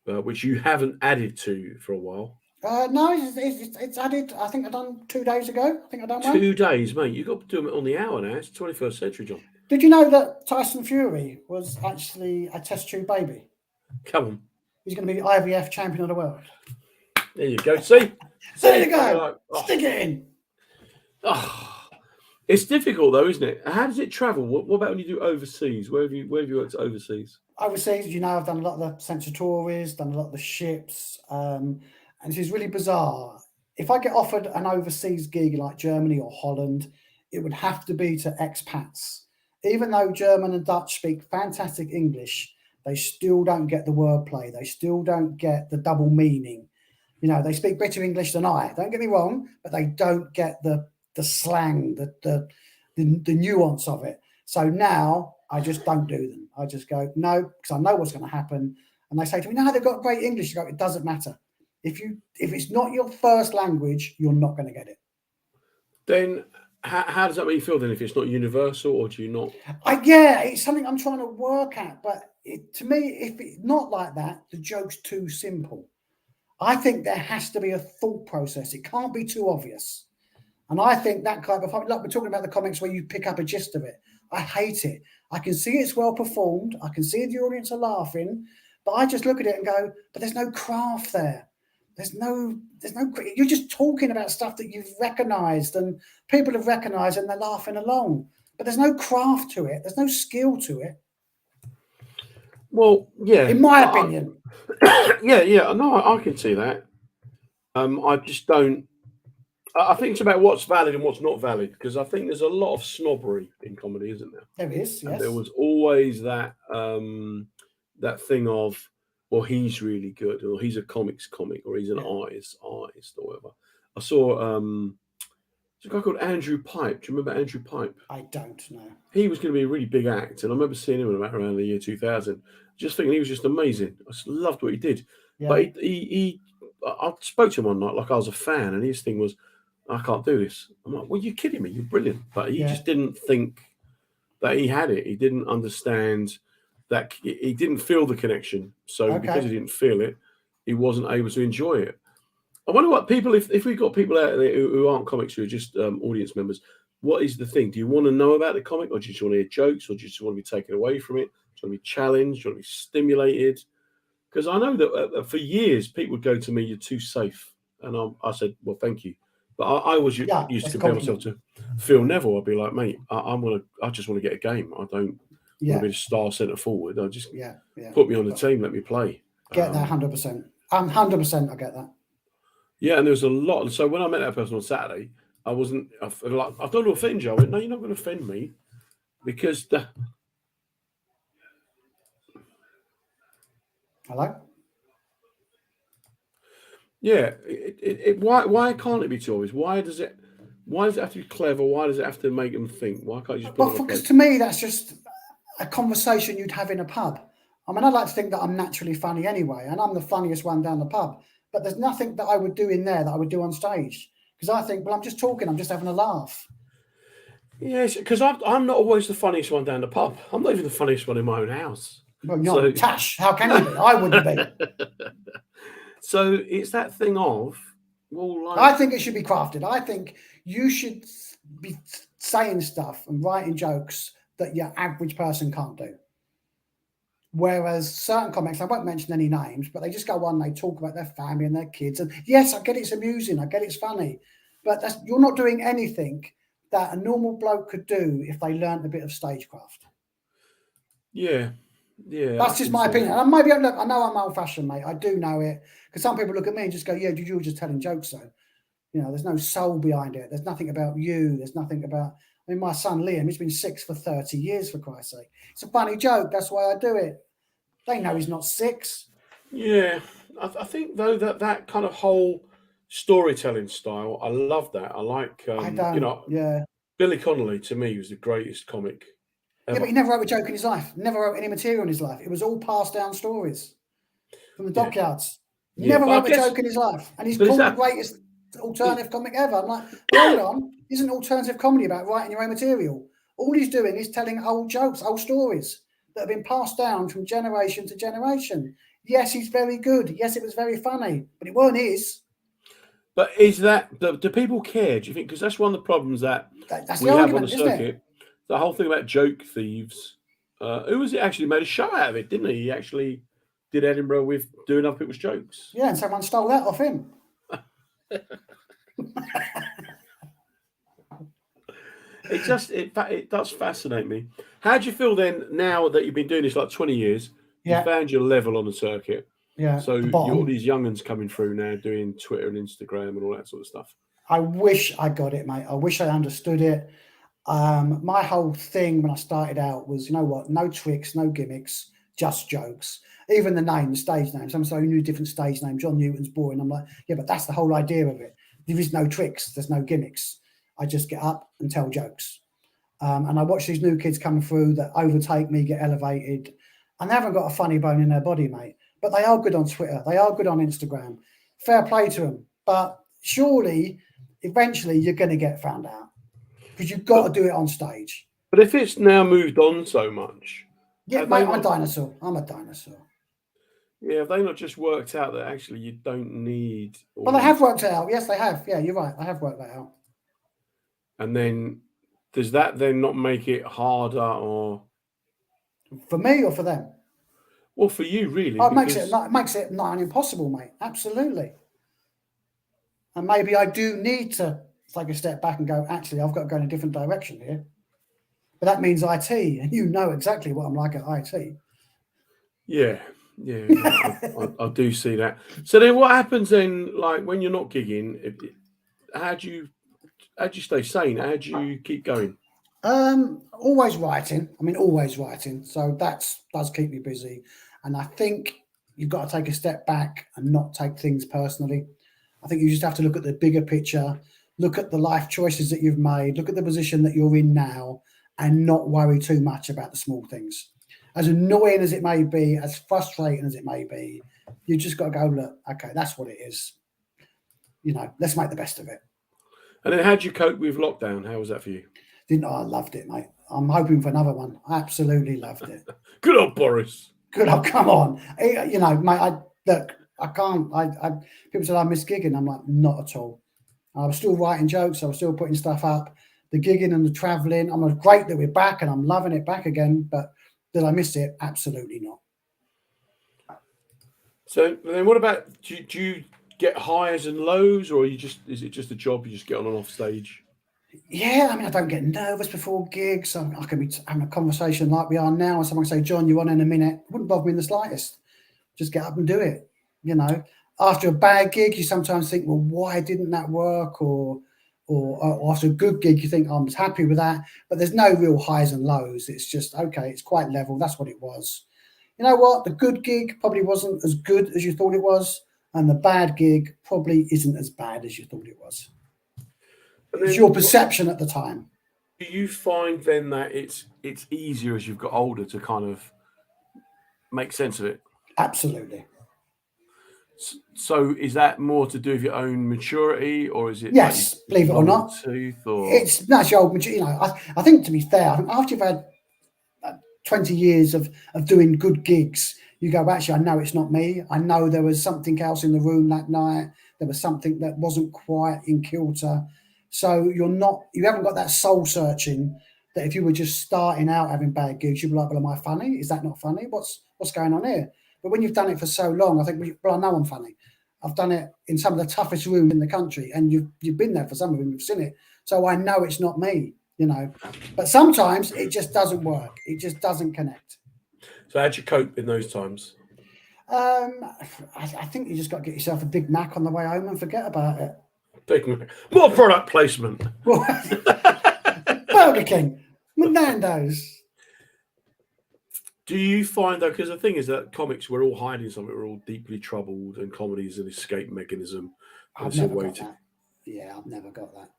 which you haven't added to for a while. No, it's added. I think I done 2 days ago. I think I done one. 2 days, mate. You've got to do it on the hour now. It's 21st century, John. Did you know that Tyson Fury was actually a test tube baby? Come on. He's going to be the IVF champion of the world. There you go. See? There you go. Like, oh. Stick it in. Oh. It's difficult though, isn't it? How does it travel? What about when you do overseas? Where have you worked overseas? Overseas, I've done a lot of the Sensatories, done a lot of the ships, and this is really bizarre. If I get offered an overseas gig like Germany or Holland, it would have to be to expats. Even though German and Dutch speak fantastic English, they still don't get the wordplay. They still don't get the double meaning. They speak better English than I. Don't get me wrong, but they don't get the slang, the nuance of it. So now I just don't do them. I just go, no, because I know what's going to happen. And they say to me, no, they've got great English. You go, it doesn't matter. If it's not your first language, you're not going to get it. Then how does that make you feel then if it's not universal, or do you not? Yeah, it's something I'm trying to work at. But to me, if it's not like that, the joke's too simple. I think there has to be a thought process. It can't be too obvious. And I think that kind of, like we're talking about the comics where you pick up a gist of it. I hate it. I can see it's well performed. I can see the audience are laughing, but I just look at it and go, but there's no craft there. There's no, you're just talking about stuff that you've recognized and people have recognized and they're laughing along, but there's no craft to it. There's no skill to it. Well, yeah. In my opinion. Yeah. No, I can see that. I just don't. I think it's about what's valid and what's not valid, because I think there's a lot of snobbery in comedy, isn't there? There is, yes. And there was always that that thing of, well, he's really good, or he's a comic, or he's an artist, or whatever. I saw there's a guy called Andrew Pipe. Do you remember Andrew Pipe? I don't know. He was going to be a really big act, and I remember seeing him around the year 2000. Just thinking he was just amazing. I just loved what he did. Yeah. But I spoke to him one night like I was a fan, and his thing was, I can't do this. I'm like, well, you're kidding me. You're brilliant. But he just didn't think that he had it. He didn't understand that. He didn't feel the connection. So because he didn't feel it, he wasn't able to enjoy it. I wonder what people, if we've got people out there who aren't comics, who are just audience members, what is the thing? Do you want to know about the comic, or do you just want to hear jokes, or do you just want to be taken away from it? Do you want to be challenged? Do you want to be stimulated? Because I know that for years, people would go to me, you're too safe. And I said, well, thank you. But I was used to compare myself to Phil Neville. I'd be like, mate, I just want to get a game. I don't want to be the star centre forward. I just put me on the team, let me play. Get that 100%. 100%. I get that. Yeah, and there was a lot. So when I met that person on Saturday, I don't want to offend you. I went, no, you're not going to offend me, because Hello. Yeah, why can't it be too obvious? Why does it have to be clever? Why does it have to make them think? Why can't you just put Well, it on a because plate? to me, that's just a conversation you'd have in a pub. I mean, I like to think that I'm naturally funny anyway, and I'm the funniest one down the pub. But there's nothing that I would do in there that I would do on stage, because I think, well, I'm just talking, I'm just having a laugh. Yes, because I'm not always the funniest one down the pub. I'm not even the funniest one in my own house. Well, no, Tash, how can you be? I wouldn't be. So it's that thing of, well, like, I think it should be crafted. I think you should be saying stuff and writing jokes that your average person can't do. Whereas certain comics, I won't mention any names, but they just go on, they talk about their family and their kids. And yes, I get it's amusing, I get it's funny, but you're not doing anything that a normal bloke could do if they learned a bit of stagecraft. yeah, That's just my opinion. And maybe look, I know I'm old-fashioned, mate. I do know it, because some people look at me and just go, "Yeah, you were just telling jokes, though." You know, there's no soul behind it. There's nothing about you. There's nothing about. I mean, my son Liam, he's been 6 for 30 years, for Christ's sake. It's a funny joke. That's why I do it. They know he's not 6. Yeah, I think though that kind of whole storytelling style, I love that. I like, I don't. Yeah. Billy Connolly to me was the greatest comic Yeah, ever. but he never wrote a joke in his life. Never wrote any material in his life. It was all passed down stories from the Yeah. dockyards. Yeah, Never but I wrote a guess- joke in his life. And he's but is called the that- greatest alternative comic ever. I'm like, hold on. Isn't alternative comedy about writing your own material? All he's doing is telling old jokes, old stories that have been passed down from generation to generation. Yes, he's very good. Yes, it was very funny, but it weren't his. But is that do people care? Do you think? Because that's one of the problems that That's we the have on argument, the isn't it? circuit. The whole thing about joke thieves. Who was it actually made a show out of it, didn't he? He actually did Edinburgh with doing other people's jokes. Yeah, and someone stole that off him. It does fascinate me. How do you feel then now that you've been doing this like 20 years? Yeah. You found your level on the circuit. Yeah. So the you're bottom. all these young'uns coming through now doing Twitter and Instagram and all that sort of stuff. I wish I got it, mate. I wish I understood it. My whole thing when I started out was, you know what? No tricks, no gimmicks, just jokes. Even the name, the stage name. Some say new different stage name. John Newton's boring. I'm like, yeah, but that's the whole idea of it. There is no tricks. There's no gimmicks. I just get up and tell jokes. And I watch these new kids come through that overtake me, get elevated, and they haven't got a funny bone in their body, mate. But they are good on Twitter. They are good on Instagram. Fair play to them. But surely, eventually, you're going to get found out because you've got to do it on stage. But if it's now moved on so much, yeah, mate, I'm a dinosaur. I'm a dinosaur. Yeah, have they not just worked out that actually you don't need? Well, they have worked it out. Yes, they have. Yeah, you're right. They have worked that out. And then does that then not make it harder, or for me or for them? Well, for you, really. Oh, it makes it not impossible, mate. Absolutely. And maybe I do need to take a step back and go, actually, I've got to go in a different direction here. But that means IT, and you know exactly what I'm like at IT. Yeah, I do see that. So then, what happens then? Like when you're not gigging, how do you stay sane? How do you keep going? Always writing. I mean, always writing. So that does keep me busy. And I think you've got to take a step back and not take things personally. I think you just have to look at the bigger picture, look at the life choices that you've made, look at the position that you're in now, and not worry too much about the small things. As annoying as it may be, as frustrating as it may be, you just got to go, look, okay, that's what it is. You know, let's make the best of it. And then how do you cope with lockdown? How was that for you? I loved it, mate. I'm hoping for another one. I absolutely loved it. Good old Boris. Good old, come on. You know, mate, I can't. People said I miss gigging. I'm like, not at all. I was still writing jokes. I was still putting stuff up. The gigging and the traveling. I'm great that we're back and I'm loving it back again. But did I miss it? Absolutely not. So then what about, do you get highs and lows, or is it just a job you just get on and off stage? Yeah, I mean, I don't get nervous before gigs. I can be having a conversation like we are now, and someone say, "John, you on in a minute?" It wouldn't bother me in the slightest. Just get up and do it. You know, after a bad gig, you sometimes think, "Well, why didn't that work?" Or after a good gig, you think, "I'm happy with that." But there's no real highs and lows. It's just okay. It's quite level. That's what it was. You know what? The good gig probably wasn't as good as you thought it was, and the bad gig probably isn't as bad as you thought it was. It's your perception at the time. Do you find then that it's easier as you've got older to kind of make sense of it? Absolutely. So is that more to do with your own maturity, or is it? Yes, like believe it or not. Tooth, or... It's natural old. I think, to be fair, I think after you've had 20 years of doing good gigs, you go, actually, I know it's not me. I know there was something else in the room that night. There was something that wasn't quite in kilter. So you haven't got that soul searching that if you were just starting out having bad gigs, you'd be like, well, am I funny? Is that not funny? What's going on here? But when you've done it for so long, I think, well, I know I'm funny. I've done it in some of the toughest rooms in the country, and you've been there for some of them, you've seen it. So I know it's not me, But sometimes it just doesn't work. It just doesn't connect. So how'd you cope in those times? I think you just got to get yourself a Big Mac on the way home and forget about it. Big Mac. More product placement. Burger King, Nando's. Do you find though, because the thing is that comics, we're all hiding something, we're all deeply troubled, and comedy is an escape mechanism. I've never got that. Yeah, I've never got that.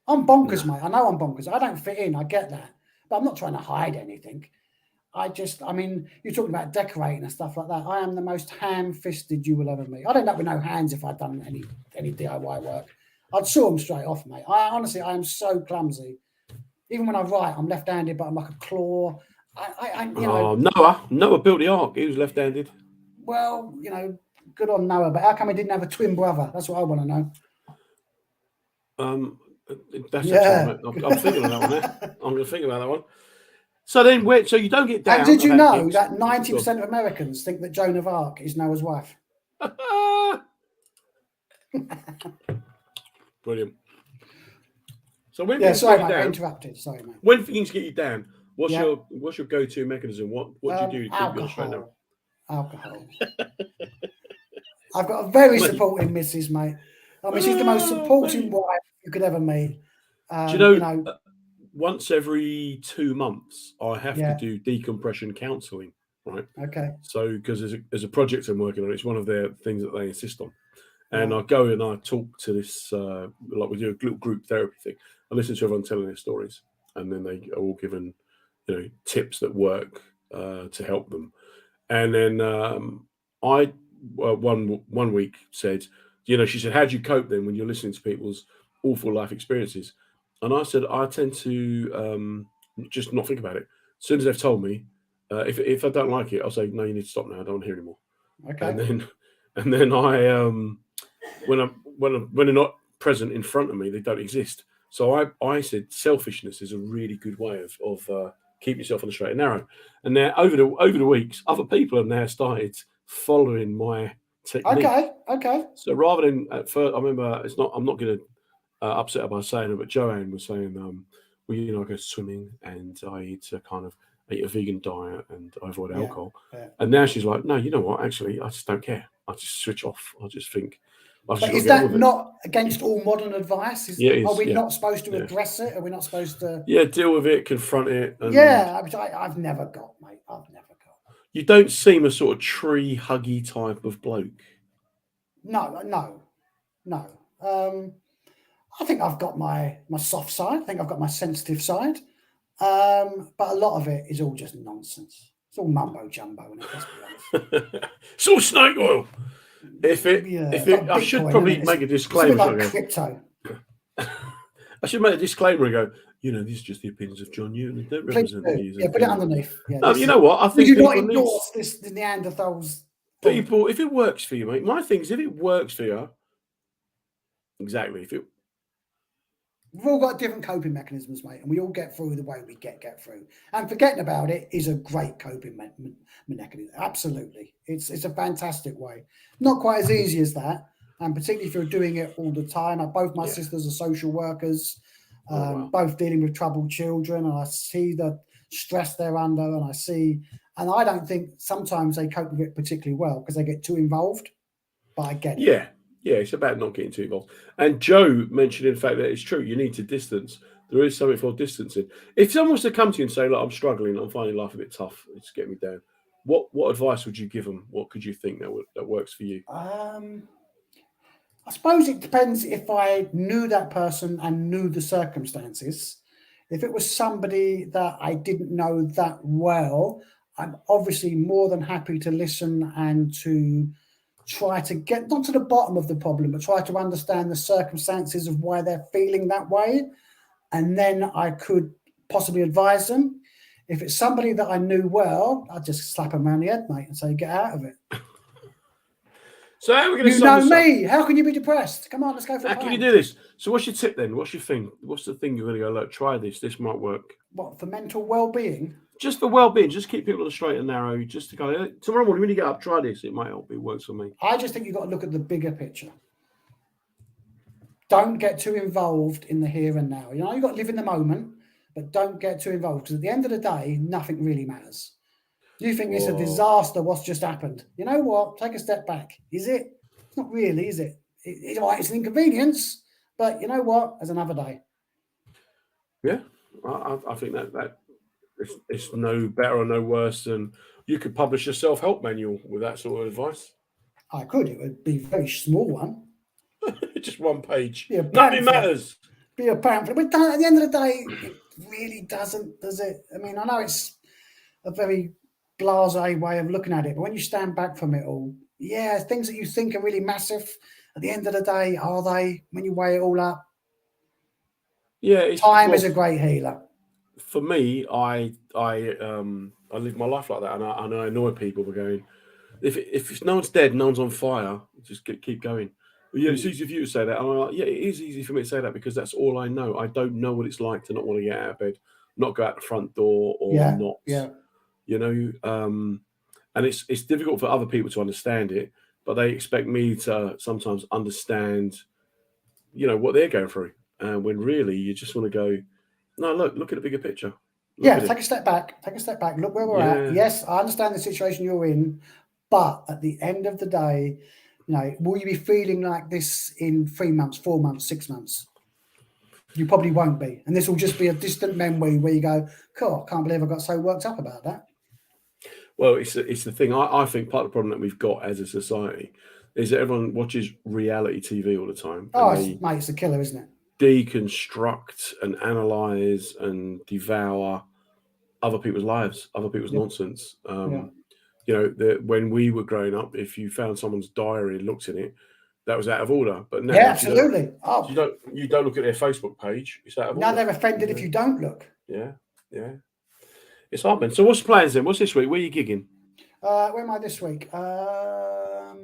I'm bonkers, mate. I know I'm bonkers. I don't fit in. I get that. But I'm not trying to hide anything. You're talking about decorating and stuff like that. I am the most ham-fisted you will ever meet. I'd end up with no hands if I'd done any DIY work. I'd saw them straight off, mate. I am so clumsy. Even when I write, I'm left-handed, but I'm like a claw. Noah built the ark. He was left-handed. Well, good on Noah, but how come he didn't have a twin brother? That's what I want to know. That's I'm thinking of that one. I'm going to think about that one. So then, so you don't get down. And did you know that 90% of Americans think that Joan of Arc is Noah's wife? Brilliant. So when sorry, mate, I interrupted. Sorry, mate. When things get you down, what's your go-to mechanism? What do you do to keep you straight now? Alcohol. I've got a very supportive missus, mate. I mean, she's the most supportive wife you could ever meet. Do you know? Once every 2 months, I have to do decompression counselling, right? Okay. So, because there's a project I'm working on, it's one of their things that they insist on. And I go and I talk to this, like we do a little group therapy thing. I listen to everyone telling their stories, and then they are all given, tips that work to help them. And then I, one week said, she said, how do you cope then when you're listening to people's awful life experiences? And I said, I tend to just not think about it. As soon as they've told me, if I don't like it, I'll say, no, you need to stop now. I don't want to hear anymore. Okay. And then I, when they're not present in front of me, they don't exist. So I said, selfishness is a really good way of keeping yourself on the straight and narrow. And now over the weeks, other people have now started following my technique. Okay. So rather than at first, I remember I'm not going to upset her by saying it, but Joanne was saying, I go swimming and I eat a vegan diet and I avoid alcohol. Yeah. And now she's like, no, you know what? Actually, I just don't care. I just switch off. I just think. But is that not against all modern advice? Are we not supposed to address it? Are we not supposed to? Yeah, deal with it, confront it. I've never got, mate. I've never got. You don't seem a sort of tree huggy type of bloke. No. I think I've got my soft side. I think I've got my sensitive side. But a lot of it is all just nonsense. It's all mumbo jumbo. It's all snake oil. I should probably make a disclaimer. It's a bit like crypto. I should make a disclaimer and go, these are just the opinions of John Newton. They don't represent the views. Yeah, put it underneath. Yeah, no, you know what? I think you do not endorse this Neanderthals. People, if it works for you, mate. My thing is, if it works for you, exactly. We've all got different coping mechanisms, mate, and we all get through the way we get through. And forgetting about it is a great coping mechanism. Absolutely. It's a fantastic way. Not quite as easy as that, and particularly if you're doing it all the time. Both my sisters are social workers, both dealing with troubled children, and I see the stress they're under, and I don't think sometimes they cope with it particularly well because they get too involved, but I get it. Yeah, it's about not getting too involved. And Joe mentioned, in fact, that it's true. You need to distance. There is something for distancing. If someone was to come to you and say, look, I'm struggling, I'm finding life a bit tough, it's getting me down, what advice would you give them? What could you think that works for you? I I suppose it depends if I knew that person and knew the circumstances. If it was somebody that I didn't know that well, I'm obviously more than happy to listen and to try to get not to the bottom of the problem, but try to understand the circumstances of why they're feeling that way. And then I could possibly advise them. If it's somebody that I knew well, I'd just slap them around the head, mate, and say, get out of it. So how are we going to You sum know this up? me. How can you be depressed? Come on, let's go for How a can you pint. do this? So what's your tip then? What's your thing? What's the thing you're going to go, look, try this. This might work. What, for mental well-being? Just for well-being. Just keep people on the straight and narrow. Just to go, tomorrow morning when you get up, try this. It might help. It works for me. I just think you've got to look at the bigger picture. Don't get too involved in the here and now. You know, you've got to live in the moment, but don't get too involved because at the end of the day, nothing really matters. You think it's a disaster what's just happened. You know what? Take a step back. Is it? It's not really, is it? It's an inconvenience, but you know what? There's another day. Yeah, I think that it's no better or no worse than you could publish a self-help manual with that sort of advice. I could. It would be a very small one. Just one page. Be a Nothing matters. Be a pamphlet. But at the end of the day, it really doesn't, does it? I mean, I know it's a very blasé way of looking at it, but when you stand back from it all, yeah, things that you think are really massive, at the end of the day, are they? When you weigh it all up, yeah, time is a great healer. For me, I live my life like that, and I annoy people by going, if no one's dead, no one's on fire, just keep going. But yeah, it's easy for you to say that. And I'm like, yeah, it is easy for me to say that because that's all I know. I don't know what it's like to not want to get out of bed, not go out the front door, or not. Yeah. You know, and it's difficult for other people to understand it, but they expect me to sometimes understand, you know, what they're going through, when really you just want to go, no, look at the bigger picture. Take a step back. Take a step back. Look where we're at. Yes, I understand the situation you're in, but at the end of the day, you know, will you be feeling like this in 3 months, 4 months, 6 months? You probably won't be. And this will just be a distant memory where you go, cool, I can't believe I got so worked up about that. Well, it's the thing. I think part of the problem that we've got as a society is that everyone watches reality TV all the time. Oh, it's a killer, isn't it? Deconstruct and analyze and devour other people's lives, other people's nonsense. You know, when we were growing up, if you found someone's diary and looked in it, that was out of order. But now, absolutely. You don't look at their Facebook page. It's out of order. Now they're offended if you don't look. Yeah. It's hard, man. So what's the plans then? What's this week? Where are you gigging? Where am I this week? I've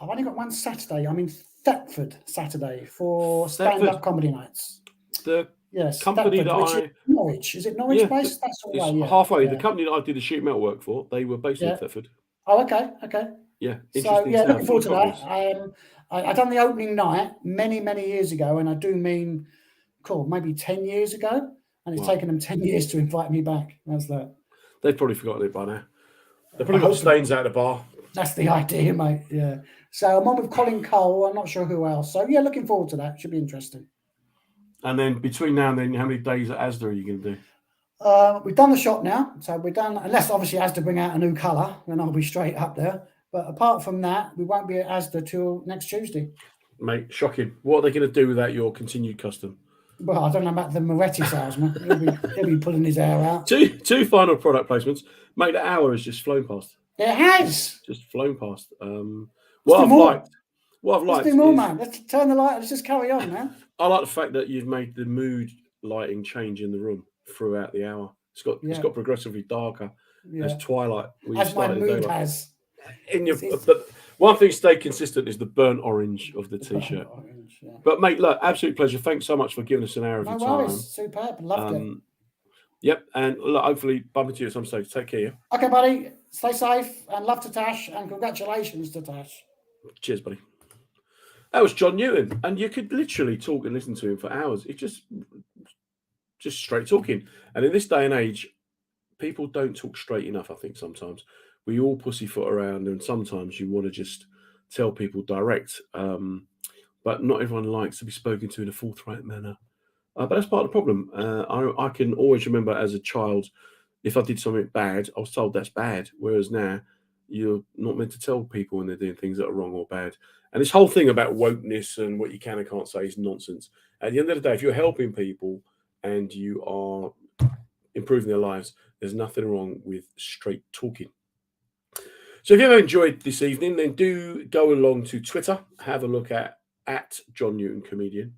only got one Saturday. I'm in Thetford Saturday for stand-up comedy nights. The company Norwich. Is it Norwich based? That's all right. Halfway. The company that I did the sheet metal work for, they were based in Thetford. Oh, okay. Yeah. So looking forward to that. I done the opening night many years ago, and I do mean, maybe 10 years ago, and it's taken them 10 years to invite me back. How's that? They've probably forgotten it by now. They've probably got stains out of the bar. That's the idea, mate. Yeah. So I'm on with Colin Cole. I'm not sure who else. So yeah, looking forward to that. Should be interesting. And then between now and then, how many days at Asda are you going to do? We've done the shop now, so we're done. Unless obviously Asda bring out a new colour, then I'll be straight up there. But apart from that, we won't be at Asda till next Tuesday. Mate, shocking. What are they going to do without your continued custom? Well, I don't know about the Moretti salesman. He'll be pulling his hair out. Two final product placements. Mate, the hour has just flown past. It has. Just flown past. What I've liked. Let's do more, man. Let's turn the light. Let's just carry on, man. I like the fact that you've made the mood lighting change in the room throughout the hour. It's got progressively darker as twilight. As my mood has. But one thing stayed consistent is the burnt orange of the t-shirt. But mate, look, absolute pleasure. Thanks so much for giving us an hour of your time. No worries. Superb. Loved it. Yep, and look, hopefully bump into you at some stage. Take care. Okay, buddy. Stay safe and love to Tash, and congratulations to Tash. Cheers, buddy. That was John Newton, and you could literally talk and listen to him for hours. It's just straight talking. And in this day and age, people don't talk straight enough, I think, sometimes. We all pussyfoot around, and sometimes you want to just tell people direct. But not everyone likes to be spoken to in a forthright manner. But that's part of the problem. I can always remember as a child, if I did something bad, I was told that's bad. Whereas now, you're not meant to tell people when they're doing things that are wrong or bad. And this whole thing about wokeness and what you can and can't say is nonsense. At the end of the day, if you're helping people and you are improving their lives, there's nothing wrong with straight talking. So if you ever enjoyed this evening, then do go along to Twitter, have a look at John Newton Comedian.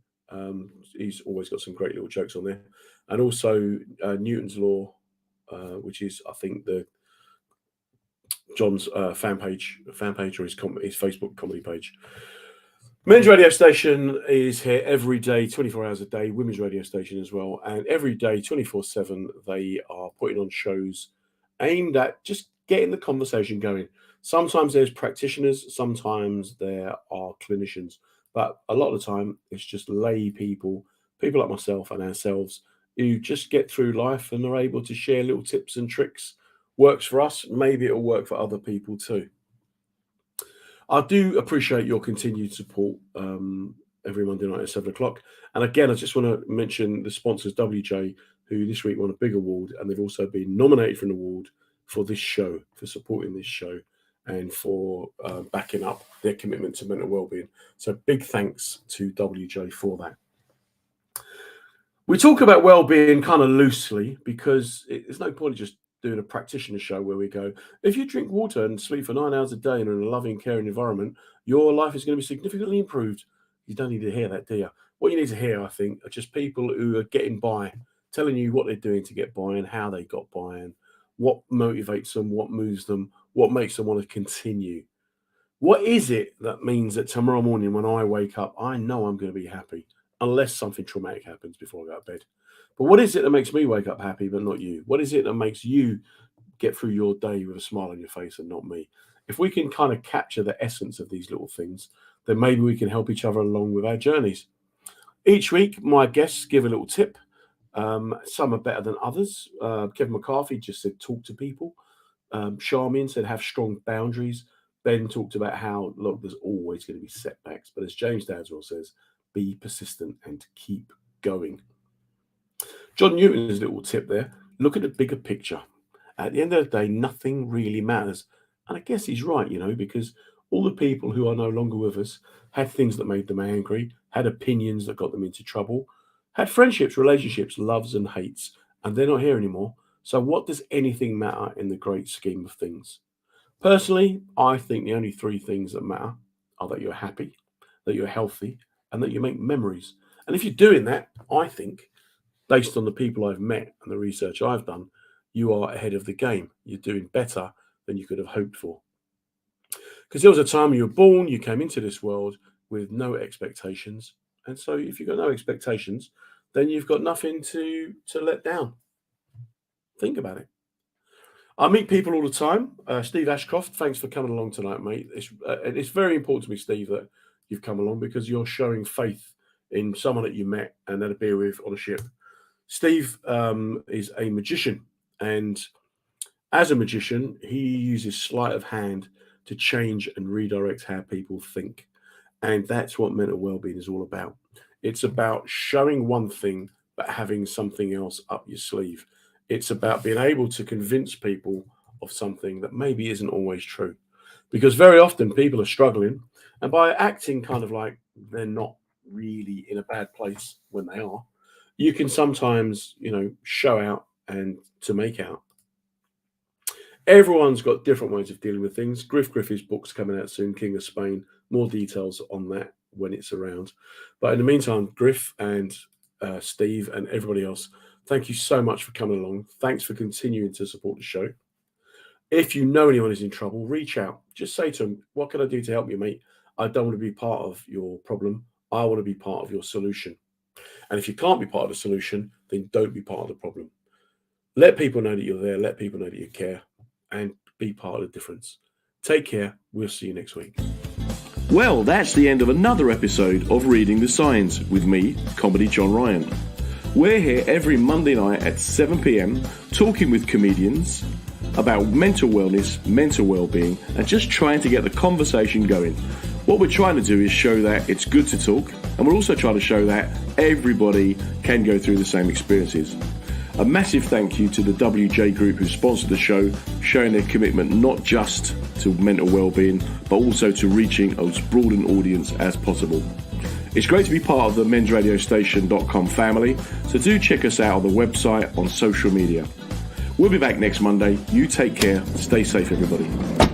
He's always got some great little jokes on there. And also Newton's Law, which is, I think, John's fan page or his Facebook comedy page. Men's radio station is here every day, 24 hours a day. Women's radio station as well. And every day, 24/7, they are putting on shows aimed at just getting the conversation going. Sometimes there's practitioners, sometimes there are clinicians, but a lot of the time it's just lay people like myself and ourselves, who just get through life and are able to share little tips and tricks. Works for us, maybe it'll work for other people too. I do appreciate your continued support every Monday night at 7 o'clock. And again, I just want to mention the sponsors, WJ, who this week won a big award, and they've also been nominated for an award for this show, for supporting this show, and for backing up their commitment to mental wellbeing. So big thanks to WJ for that. We talk about well-being kind of loosely because there's no point in just doing a practitioner show where we go, if you drink water and sleep for 9 hours a day and in a loving, caring environment, your life is going to be significantly improved. You don't need to hear that, do you? What you need to hear, I think, are just people who are getting by, telling you what they're doing to get by and how they got by and what motivates them, what moves them, what makes them want to continue. What is it that means that tomorrow morning when I wake up, I know I'm going to be happy, unless something traumatic happens before I go to bed? But what is it that makes me wake up happy, but not you? What is it that makes you get through your day with a smile on your face and not me? If we can kind of capture the essence of these little things, then maybe we can help each other along with our journeys. Each week, my guests give a little tip. Some are better than others. Kevin McCarthy just said, talk to people. Charmian said, have strong boundaries. Ben talked about how, look, there's always going to be setbacks. But as James Dadswell says, be persistent and keep going. John Newton's little tip there, look at the bigger picture. At the end of the day, nothing really matters. And I guess he's right, because all the people who are no longer with us had things that made them angry, had opinions that got them into trouble, had friendships, relationships, loves and hates, and they're not here anymore. So what does anything matter in the great scheme of things? Personally, I think the only three things that matter are that you're happy, that you're healthy, and that you make memories. And if you're doing that, I think, based on the people I've met and the research I've done, you are ahead of the game. You're doing better than you could have hoped for. Because there was a time when you were born, you came into this world with no expectations. And so if you've got no expectations, then you've got nothing to let down. Think about it. I meet people all the time. Steve Ashcroft, thanks for coming along tonight, mate. It's very important to me, Steve, that you've come along because you're showing faith in someone that you met and had a beer with on a ship. Steve is a magician, and as a magician, he uses sleight of hand to change and redirect how people think. And that's what mental well-being is all about. It's about showing one thing, but having something else up your sleeve. It's about being able to convince people of something that maybe isn't always true. Because very often people are struggling, and by acting kind of like they're not really in a bad place when they are, you can sometimes, show out and to make out. Everyone's got different ways of dealing with things. Griffith's book's coming out soon, King of Spain. More details on that when it's around. But in the meantime, Griff and Steve and everybody else, thank you so much for coming along. Thanks for continuing to support the show. If you know anyone who's in trouble, reach out. Just say to them, what can I do to help you, mate? I don't want to be part of your problem. I want to be part of your solution. And if you can't be part of the solution, then don't be part of the problem. Let people know that you're there. Let people know that you care. And be part of the difference. Take care. We'll see you next week. Well, that's the end of another episode of Reading the Signs with me, Comedy John Ryan. We're here every Monday night at 7 p.m. talking with comedians about mental wellness, mental well-being, and just trying to get the conversation going. What we're trying to do is show that it's good to talk, and we're also trying to show that everybody can go through the same experiences. A massive thank you to the WJ Group who sponsored the show, showing their commitment not just to mental well-being, but also to reaching as broad an audience as possible. It's great to be part of the mensradiostation.com family, so do check us out on the website, on social media. We'll be back next Monday. You take care. Stay safe, everybody.